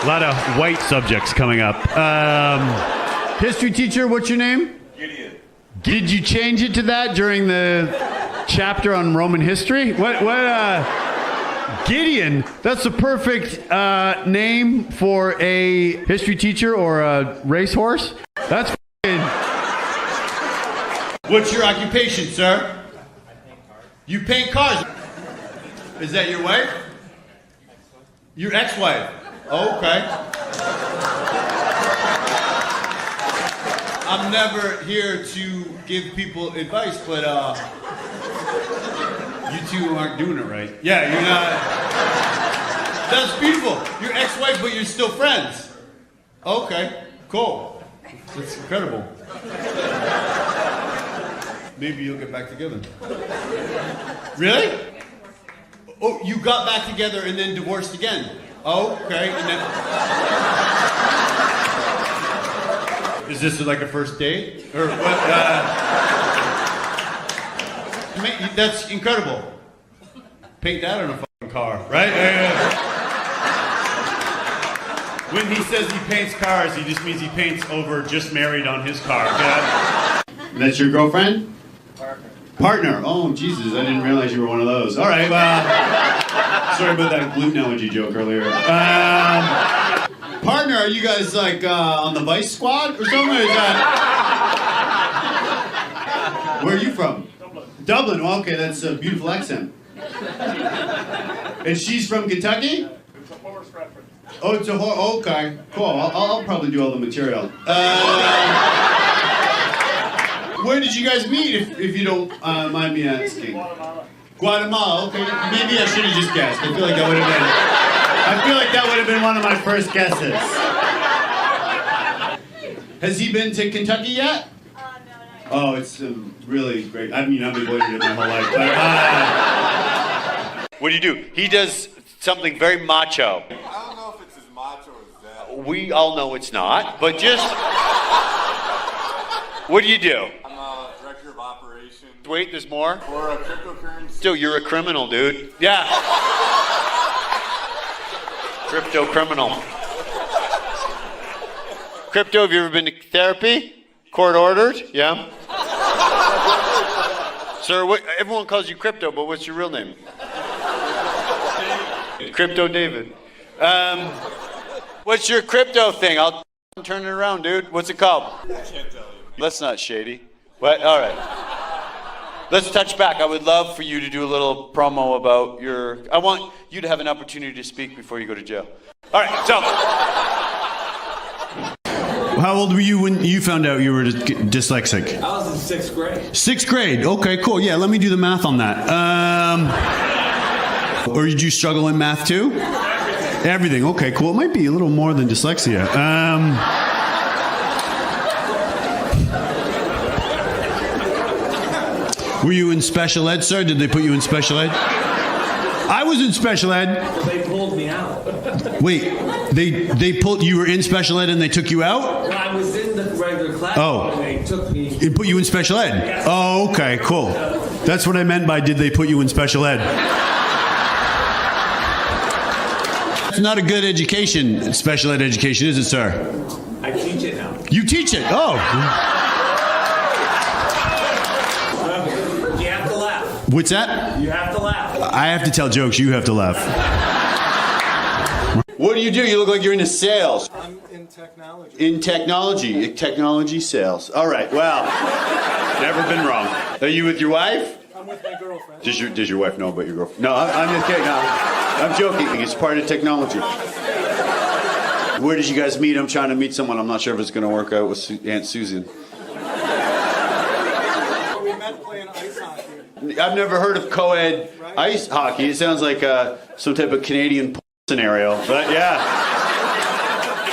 lot of white subjects coming up. History teacher, what's your name? Gideon. Did you change it to that during the chapter on Roman history? What, Gideon, that's the perfect name for a history teacher or a racehorse. That's f***ing... What's your occupation, sir? You paint cars. Is that your wife? Your ex-wife. Oh, okay. I'm never here to give people advice, but you two aren't doing it right. Yeah, you're not. That's beautiful. Your ex-wife, but you're still friends. Okay, cool. That's incredible. Maybe you'll get back together. Really? Oh, you got back together and then divorced again? Oh, okay. And then... Is this like a first date? Or what? That's incredible. Paint that on a fucking car, right? When he says he paints cars, he just means he paints over just married on his car. Yeah? That's your girlfriend? Partner. Oh, Jesus, I didn't realize you were one of those. All right, well, sorry about that gluten allergy joke earlier. Partner, are you guys like on the Vice Squad or something? Or is that... Where are you from? Dublin. Well, okay, that's a beautiful accent. And she's from Kentucky? It's a horse reference. Oh, it's a horse. Okay, cool. I'll probably do all the material. Where did you guys meet, if you don't mind me asking? Guatemala. Okay. Maybe I should have just guessed. I feel like that would have been one of my first guesses. Has he been to Kentucky yet? No, not yet. Oh, it's really great. I mean, I've avoided it my whole life. But, what do you do? He does something very macho. I don't know if it's as macho as that. We all know it's not, but just... What do you do? I'm a director of operations. Wait, there's more? For a cryptocurrency. Still, you're a criminal, dude. Yeah. Crypto criminal. Crypto, have you ever been to therapy? Court ordered? Yeah. Sir, everyone calls you Crypto, but what's your real name? Crypto David. What's your crypto thing? I'll turn it around, dude. What's it called? I can't tell you. That's not shady. What? All right. Let's touch back. I would love for you to do a little promo about your... I want you to have an opportunity to speak before you go to jail. All right, so... How old were you when you found out you were dyslexic? I was in 6th grade. 6th grade. Okay, cool. Yeah, let me do the math on that. Or did you struggle in math too? Everything. Okay, cool. It might be a little more than dyslexia. Were you in special ed, sir? Did they put you in special ed? I was in special ed. They pulled me out. Wait, they pulled you were in special ed and they took you out? Well, I was in the regular class. Oh. And they took me. It put you in special ed? Oh, okay, cool. That's what I meant by did they put you in special ed? It's not a good education, special ed education, is it, sir? I teach it now. You teach it? Oh. You have to laugh. What's that? You have to laugh. I have to tell jokes, you have to laugh. What do? You look like you're into sales. I'm in technology. In technology sales. All right, well, never been wrong. Are you with your wife? I'm with my girlfriend. Does your wife know about your girlfriend? No, I'm just kidding. No, I'm joking. It's part of technology. Where did you guys meet? I'm trying to meet someone. I'm not sure if it's going to work out with Aunt Susan. We met playing ice hockey. I've never heard of co-ed ice hockey. It sounds like some type of Canadian scenario, but yeah.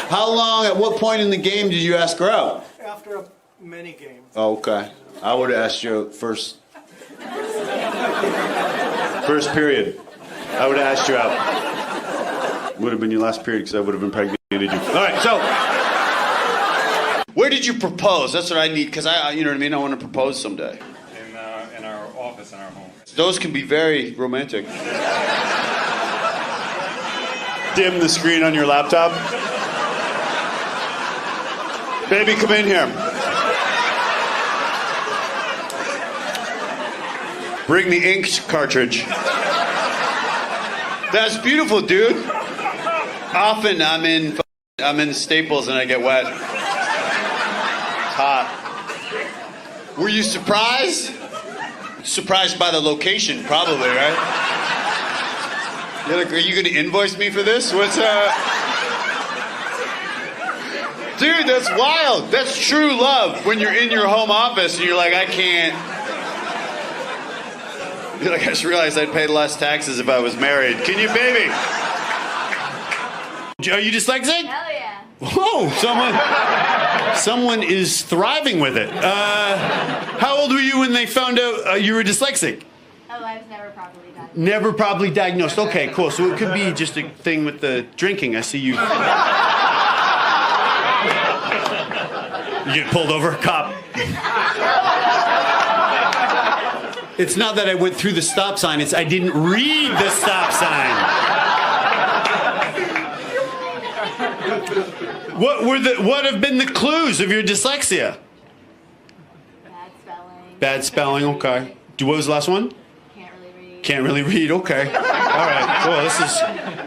How long, at what point in the game did you ask her out? After many games. Oh, okay. I would have asked you first period. I would have asked you out. Would have been your last period because I would have impregnated you. All right, so where did you propose? That's what I need because you know what I mean. I want to propose someday. In our office, in our home. Those can be very romantic. Dim the screen on your laptop. Baby, come in here. Bring the ink cartridge. That's beautiful, dude. Often I'm in Staples and I get wet. It's hot. Were you surprised? Surprised by the location, probably, right? You're like, are you gonna invoice me for this? What's Dude, that's wild. That's true love. When you're in your home office and you're like, I can't. You're like, I just realized I'd pay less taxes if I was married. Can you, baby? Are you dyslexic? Hell yeah. Whoa, someone is thriving with it. How old were you when they found out you were dyslexic? Oh, I was never properly diagnosed. Never properly diagnosed. Okay, cool. So it could be just a thing with the drinking. I see you. You get pulled over, cop. It's not that I went through the stop sign. It's I didn't read the stop sign. What have been the clues of your dyslexia? Bad spelling. Bad spelling. Okay. What was the last one? Can't really read. Can't really read. Okay. All right. Well, this is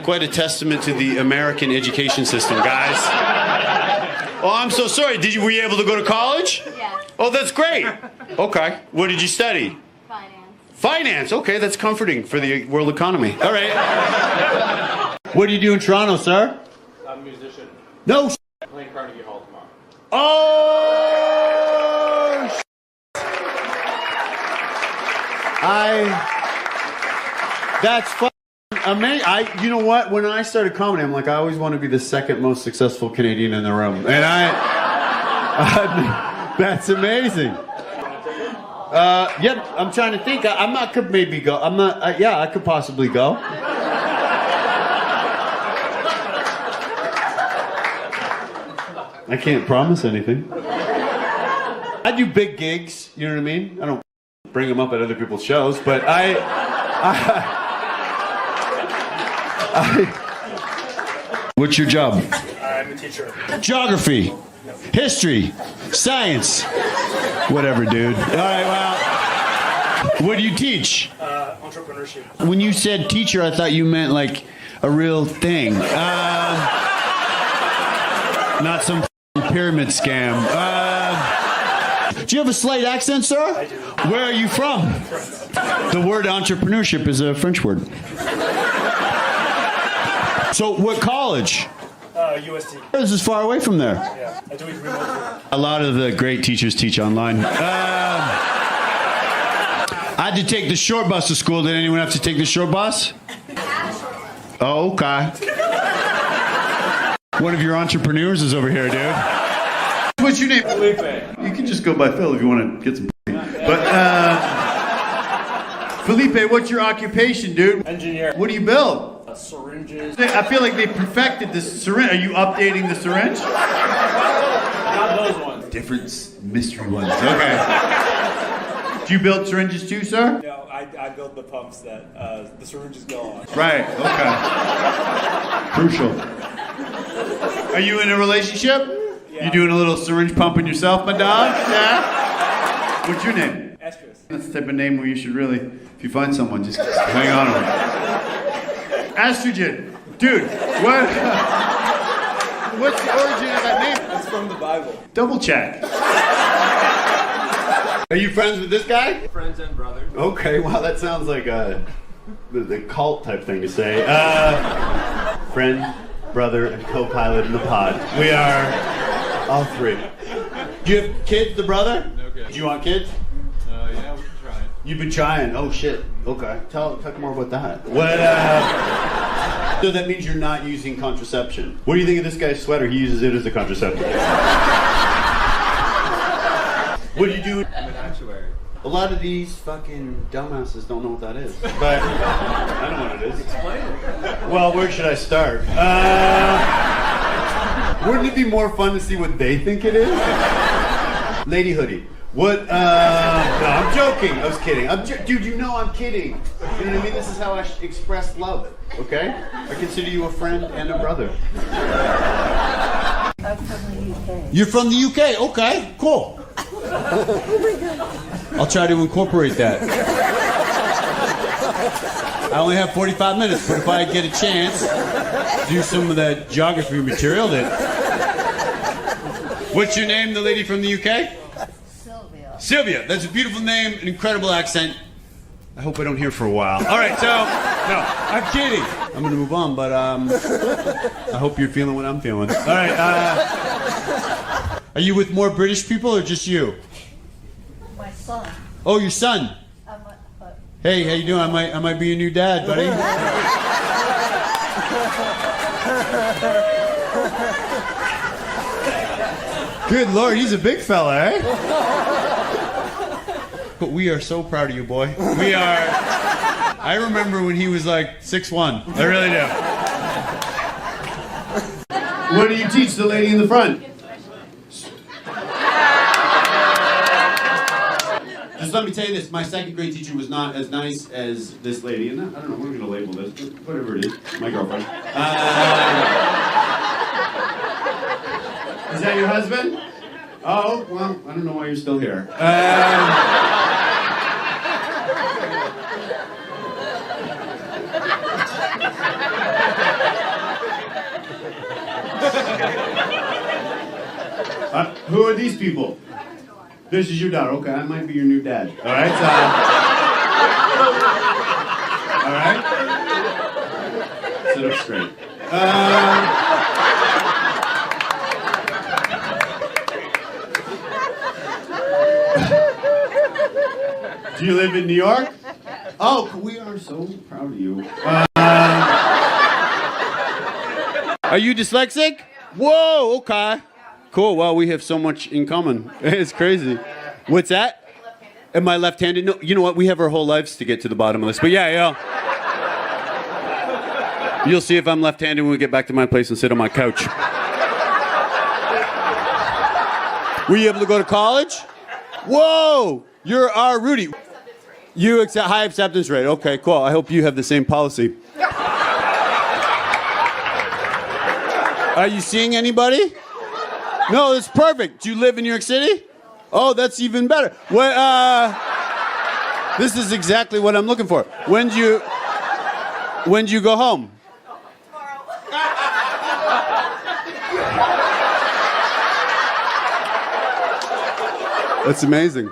quite a testament to the American education system, guys. Oh, I'm so sorry. Were you able to go to college? Yes. Oh, that's great. Okay. What did you study? Finance. Finance. Okay, that's comforting for the world economy. All right. What do you do in Toronto, sir? I'm a musician. No. Playing Carnegie Hall tomorrow. Oh. That's fucking amazing. You know what? When I started comedy, I'm like, I always want to be the second most successful Canadian in the room, and that's amazing. Yep. I'm trying to think. I could maybe go. I'm not. Yeah, I could possibly go. I can't promise anything. I do big gigs. You know what I mean? I don't bring them up at other people's shows, but What's your job? I'm a teacher. Geography, history, science, whatever, dude. All right, well, what do you teach? Entrepreneurship. When you said teacher, I thought you meant like a real thing, not some pyramid scam. Do you have a slight accent, sir? I do. Where are you from? The word entrepreneurship is a French word. So, what college? UST. This is far away from there. Yeah, I do it remotely. A lot of the great teachers teach online. I had to take the short bus to school. Did anyone have to take the short bus? Oh, okay. One of your entrepreneurs is over here, dude. What's your name? Felipe. You can just go by Phil if you want to get some. But Felipe, what's your occupation, dude? Engineer. What do you build? Syringes. I feel like they perfected this syringe. Are you updating the syringe? Not those ones. Different mystery ones. Okay. Do you build syringes too, sir? No, I build the pumps that the syringes go on. Right. Okay. Crucial. Are you in a relationship? Yeah. You doing a little syringe pumping yourself, my dog? Yeah. What's your name? Estrus. That's the type of name where you should really, if you find someone, just hang on to it. Estrogen. Dude, what's the origin of that name? That's from the Bible. Double check. Are you friends with this guy? Friends and brothers. Okay, wow, that sounds like the cult type thing to say. Friend, brother, and co-pilot in the pod. We are all three. Do you have kids, the brother? No kids. Do you want kids? Yeah, we can try. You've been trying. Oh shit. Okay. Talk more about that. What? So that means you're not using contraception. What do you think of this guy's sweater? He uses it as a contraceptive. What do you do? I'm an actuary. A lot of these fucking dumbasses don't know what that is. But I know what it is. Explain it. Well, where should I start? Wouldn't it be more fun to see what they think it is? Lady hoodie. What? No, I'm joking. I was kidding. Dude, you know I'm kidding. You know what I mean? This is how I express love. Okay? I consider you a friend and a brother. I'm from the UK. You're from the UK? Okay, cool. I'll try to incorporate that. I only have 45 minutes, but if I get a chance to do some of that geography material that... What's your name, the lady from the UK? Sylvia. Sylvia. That's a beautiful name, an incredible accent. I hope I don't hear for a while. All right, so... No, I'm kidding. I'm going to move on, but I hope you're feeling what I'm feeling. All right, are you with more British people or just you? My son. Oh, your son. Hey, how you doing? I might be your new dad, buddy. Good Lord, he's a big fella, eh? But we are so proud of you, boy. We are. I remember when he was like 6'1". I really do. What do you teach the lady in the front? Just let me tell you this, my second grade teacher was not as nice as this lady, and I don't know, we're going to label this, but whatever it is, my girlfriend. Is that your husband? Oh, well, I don't know why you're still here. Who are these people? This is your daughter. Okay, I might be your new dad. All right. All right. Sit up straight. Do you live in New York? Oh, we are so proud of you. Are you dyslexic? Whoa. Okay. Cool. Well, we have so much in common. It's crazy. What's that? Am I left-handed? No. You know what? We have our whole lives to get to the bottom of this. But yeah. You'll see if I'm left-handed when we get back to my place and sit on my couch. Were you able to go to college? Whoa! You're our Rudy. You accept high acceptance rate. Okay, cool. I hope you have the same policy. Are you seeing anybody? No, that's perfect. Do you live in New York City? Oh, that's even better. This is exactly what I'm looking for. When do you go home? That's amazing.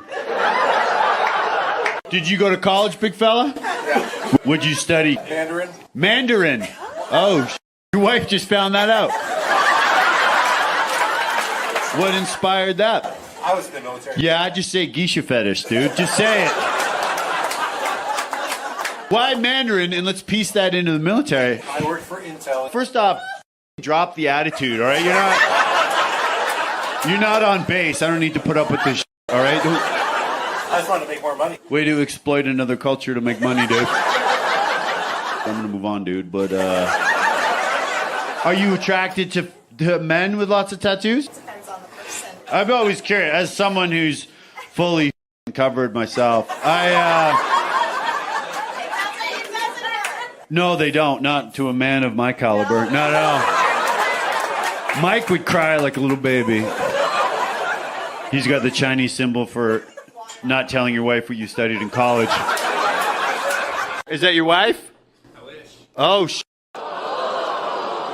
Did you go to college, big fella? What'd you study? Mandarin. Mandarin? Oh, your wife just found that out. What inspired that? I was in the military. Yeah, I just say geisha fetish, dude. Just say it. Why Mandarin? And let's piece that into the military. I worked for Intel. First off, drop the attitude, all right? You're not on base. I don't need to put up with this, all right? I just wanted to make more money. Way to exploit another culture to make money, dude. I'm gonna move on, dude. But are you attracted to men with lots of tattoos? I'm always curious. As someone who's fully covered myself, No, they don't. Not to a man of my caliber. Not at all. Mike would cry like a little baby. He's got the Chinese symbol for not telling your wife what you studied in college. Is that your wife? I wish. Oh,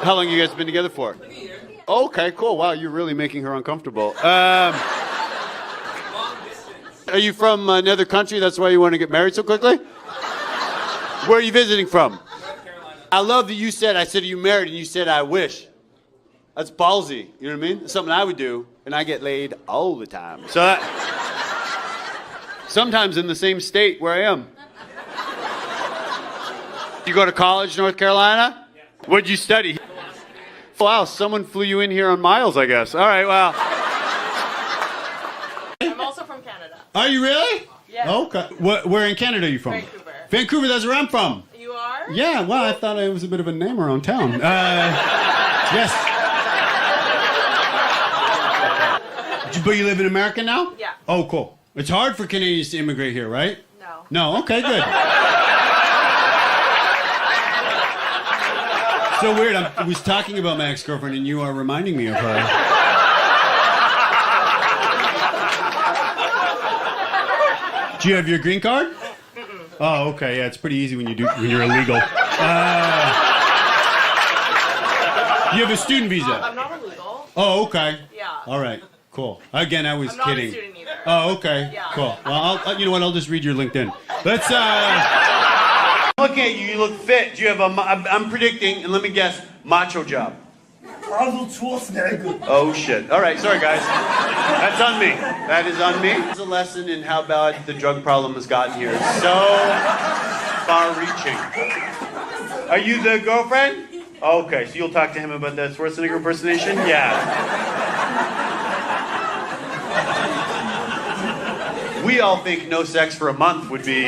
How long you guys been together for? Like a year. Okay, cool. Wow, you're really making her uncomfortable. Long distance. Are you from another country? That's why you want to get married so quickly? Where are you visiting from? North Carolina. I love that you said, I said, are you married? And you said, I wish. That's ballsy. You know what I mean? It's something I would do, and I get laid all the time. So sometimes in the same state where I am. You go to college, North Carolina? Yeah. What'd you study? Wow, someone flew you in here on miles, I guess. All right, well. I'm also from Canada. Are you really? Yeah. Okay. Where in Canada are you from? Vancouver. Vancouver, that's where I'm from. You are? Yeah, well, I thought I was a bit of a name around town. Yes. But you live in America now? Yeah. Oh, cool. It's hard for Canadians to immigrate here, right? No. No? Okay, good. So weird. I was talking about my ex-girlfriend, and you are reminding me of her. Do you have your green card? Mm-mm. Oh, okay. Yeah, it's pretty easy when you're illegal. You have a student visa. I'm not illegal. Oh, okay. Yeah. All right. Cool. Again, I was I'm not kidding. a student either. Oh, okay. Yeah. Cool. Well, you know what? I'll just read your LinkedIn. Let's. Look at you. You look fit. Do you have I'm predicting, and let me guess, macho job. Arnold Schwarzenegger. Oh shit. All right. Sorry, guys. That's on me. That is on me. It's a lesson in how bad the drug problem has gotten here. It's so far-reaching. Are you the girlfriend? Okay. So you'll talk to him about the Schwarzenegger impersonation? Yeah. We We all think no sex for a month would be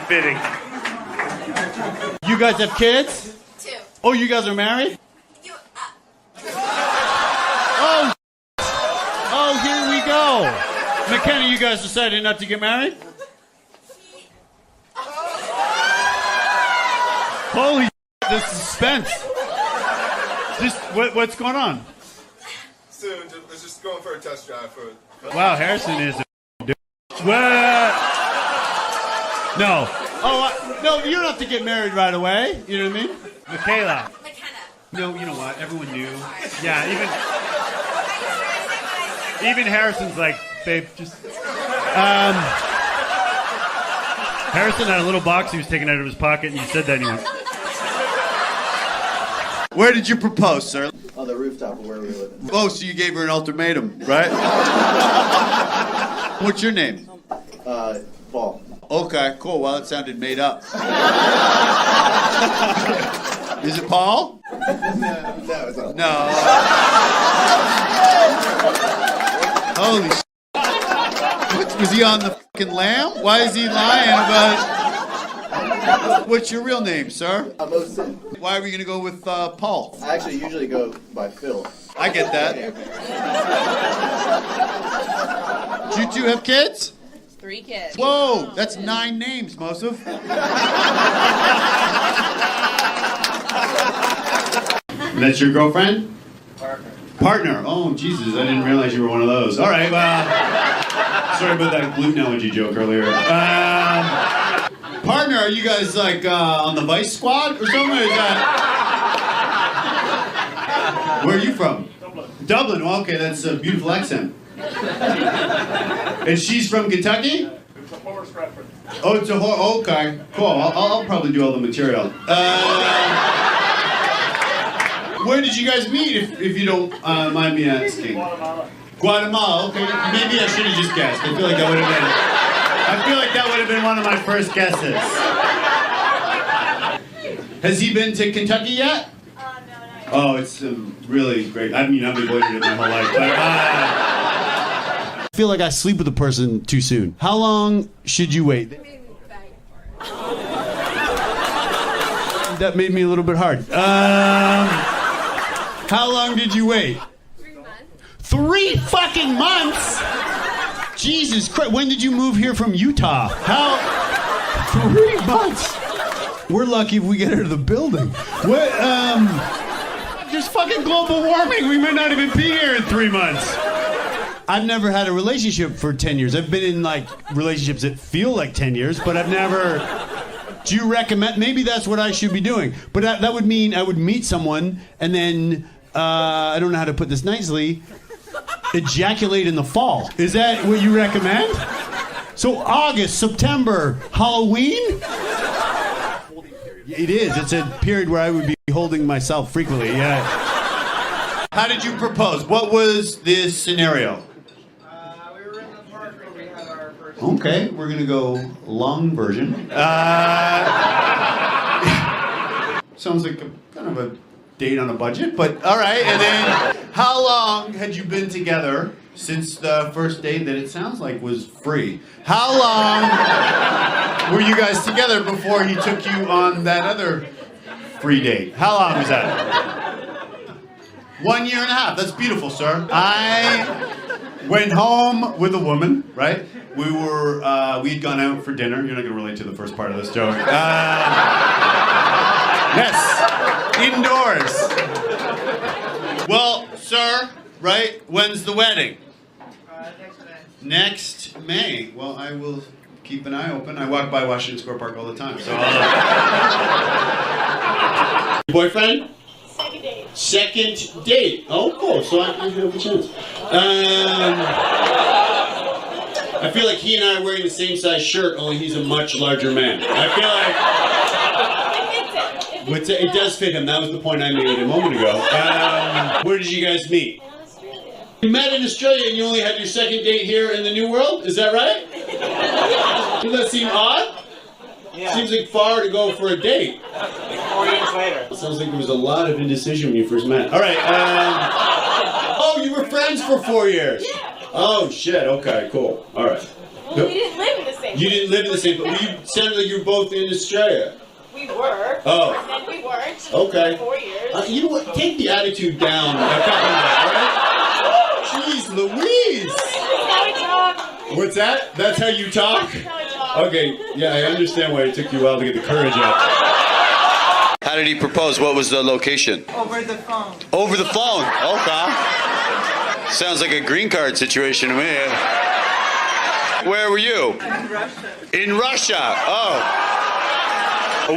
fitting. You guys have kids? 2. Oh, you guys are married? Oh, here we go. McKenna, you guys decided not to get married? Holy the suspense. Just, what's going on? Soon, let's just going for a test drive for it. Wow, Harrison is a dude. What? No. Oh, no, you don't have to get married right away. You know what I mean? Michaela. McKenna. No, you know what? Everyone knew. Yeah, even Harrison's like, babe, just... Harrison had a little box he was taking out of his pocket, and you said that, and he went... Where did you propose, sir? On the rooftop of where we were living. Oh, so you gave her an ultimatum, right? What's your name? Paul. Okay, cool. Well, it sounded made up. Is it Paul? No, it's not. No. Holy shit. Was he on the fucking lamb? Why is he lying about... What's your real name, sir? I'm Osin. Why are we going to go with Paul? I actually usually go by Phil. I get that. Do you two have kids? 3 kids. Whoa, that's 9 names, Mosif. That's your girlfriend? Partner. Oh, Jesus, I didn't realize you were one of those. All right, sorry about that gluten allergy joke earlier. Partner, are you guys like on the Vice Squad or something? Or is that... Where are you from? Dublin. Well, okay, that's a beautiful accent. And she's from Kentucky? It's a Forest Stratford. Oh, it's a okay, cool. I'll probably do all the material. Where did you guys meet, if you don't mind me asking? Guatemala. Guatemala. Okay, maybe I should have just guessed. I feel like that would have been one of my first guesses. Has he been to Kentucky yet? No. Oh, it's really great. I mean, I've avoided it my whole life, but I feel like I sleep with a person too soon. How long should you wait? That made me a little bit hard. How long did you wait? 3 months. 3 fucking months? Jesus Christ. When did you move here from Utah? How? 3 months? We're lucky if we get her to the building. What, there's fucking global warming. We may not even be here in 3 months. I've never had a relationship for 10 years. I've been in, like, relationships that feel like 10 years, but I've never... Do you recommend... Maybe that's what I should be doing. But that would mean I would meet someone and then, I don't know how to put this nicely, ejaculate in the fall. Is that what you recommend? So August, September, Halloween? It is. It's a period where I would be holding myself frequently, yeah. How did you propose? What was this scenario? We were in the park where we had our first... Okay, we're gonna go long version. Sounds like kind of a date on a budget, but all right. And then, how long had you been together since the first date that it sounds like was free? How long were you guys together before he took you on that other free date? How long was that? 1.5 years. That's beautiful, sir. I went home with a woman, right? We had gone out for dinner. You're not going to relate to the first part of this joke. Yes, indoors. Well, sir, right? When's the wedding? Next May. Well, I will keep an eye open. I walk by Washington Square Park all the time, so I'll... Boyfriend? Second date. Oh, cool. So I have a chance. I feel like he and I are wearing the same size shirt, only he's a much larger man. I feel like... It does fit him. That was the point I made a moment ago. Where did you guys meet? You met in Australia and you only had your second date here in the New World? Is that right? Does that seem odd? Yeah. Seems like far to go for a date. 4 years later. Sounds like there was a lot of indecision when you first met. All right. Oh, you were friends for 4 years. Oh, shit. Okay, cool. All right. Well, we didn't live in the same. You didn't live in the same, but you sounded like you were both in Australia. We were. Oh. And then we weren't. Okay. 4 years. You know what? Take the attitude down a couple of that, all right? Jeez Louise! That's how we talk. What's that? That's how you talk? That's how we talk. Okay, yeah, I understand why it took you a while to get the courage up. How did he propose? What was the location? Over the phone. Over the phone? Okay. Sounds like a green card situation to me. Where were you? In Russia. In Russia? Oh.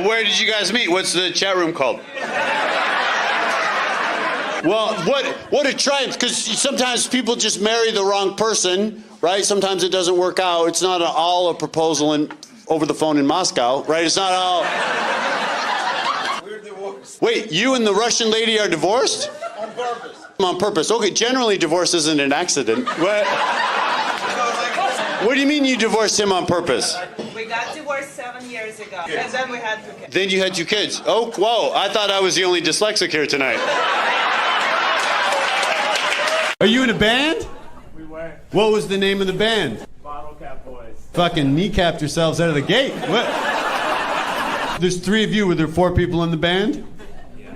Where did you guys meet? What's the chat room called? Well, what a triumph, because sometimes people just marry the wrong person, right? Sometimes it doesn't work out. It's not all a proposal over the phone in Moscow, right? It's not all... We're divorced. Wait, you and the Russian lady are divorced? On purpose. On purpose. Okay, generally divorce isn't an accident. What do you mean you divorced him on purpose? We got divorced 7 years ago, and then we had 2 kids. Then you had 2 kids. Oh, whoa, I thought I was the only dyslexic here tonight. Are you in a band? We were What was the name of the band? Bottle Cap Boys. Fucking kneecapped yourselves out of the gate. What? There's 3 of you. Were there 4 people in the band?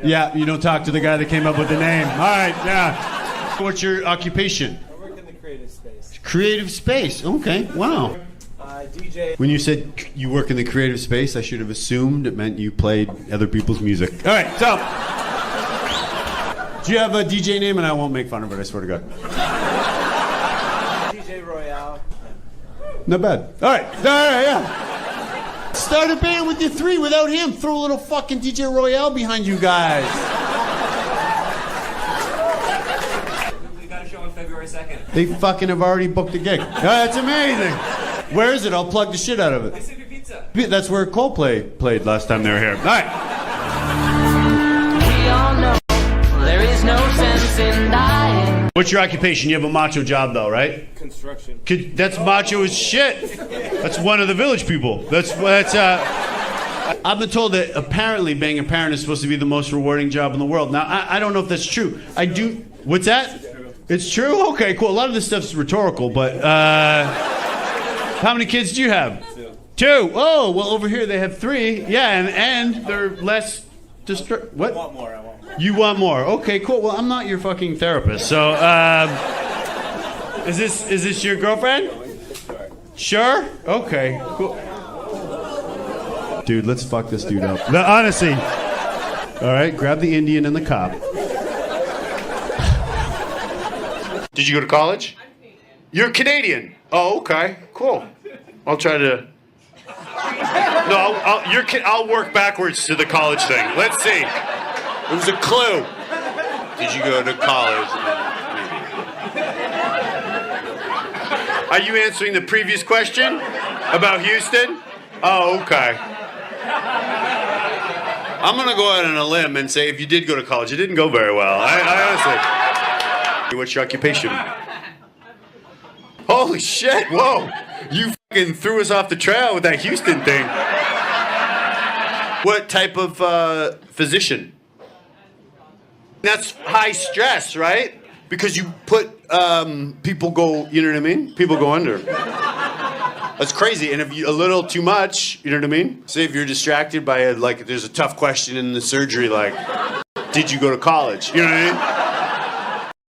Yeah, you don't talk to the guy that came up with the name. All right, yeah. What's your occupation? I work in the creative space. Creative space. Okay, wow. DJ. When you said you work in the creative space, I should have assumed it meant you played other people's music. All right, so do you have a DJ name? And I won't make fun of it, I swear to God. DJ Royale. Not bad. All right, yeah. Start a band with you 3 without him. Throw a little fucking DJ Royale behind you guys. We got a show on February 2nd. They fucking have already booked a gig. That's amazing. Where is it? I'll plug the shit out of it. Mississippi Pizza. That's where Coldplay played last time they were here. All right. We all know there is no sense in dying. What's your occupation? You have a macho job, though, right? Construction. That's macho as shit. That's one of the village people. I've been told that apparently being a parent is supposed to be the most rewarding job in the world. Now, I don't know if that's true. I do. What's that? It's true? Okay, cool. A lot of this stuff's rhetorical, but how many kids do you have? 2. Oh, well, over here they have 3. Yeah, and they're less what? I want more. You want more? Okay, cool. Well, I'm not your fucking therapist, so is this your girlfriend? Sure. Okay. Cool. Dude, let's fuck this dude up. No, honestly. All right, grab the Indian and the cop. Did you go to college? You're Canadian. Oh, okay. Cool. I'll try to. No, I'll work backwards to the college thing. Let's see. It was a clue. Did you go to college? Are you answering the previous question about Houston? Oh, okay. I'm going to go out on a limb and say if you did go to college, it didn't go very well. I honestly. What's your occupation? Holy shit, whoa. You fucking threw us off the trail with that Houston thing. What type of physician? That's high stress, right? Because you put people go, you know what I mean? People go under. That's crazy. And if you a little too much, you know what I mean? Say if you're distracted by there's a tough question in the surgery, like, did you go to college? You know what I mean?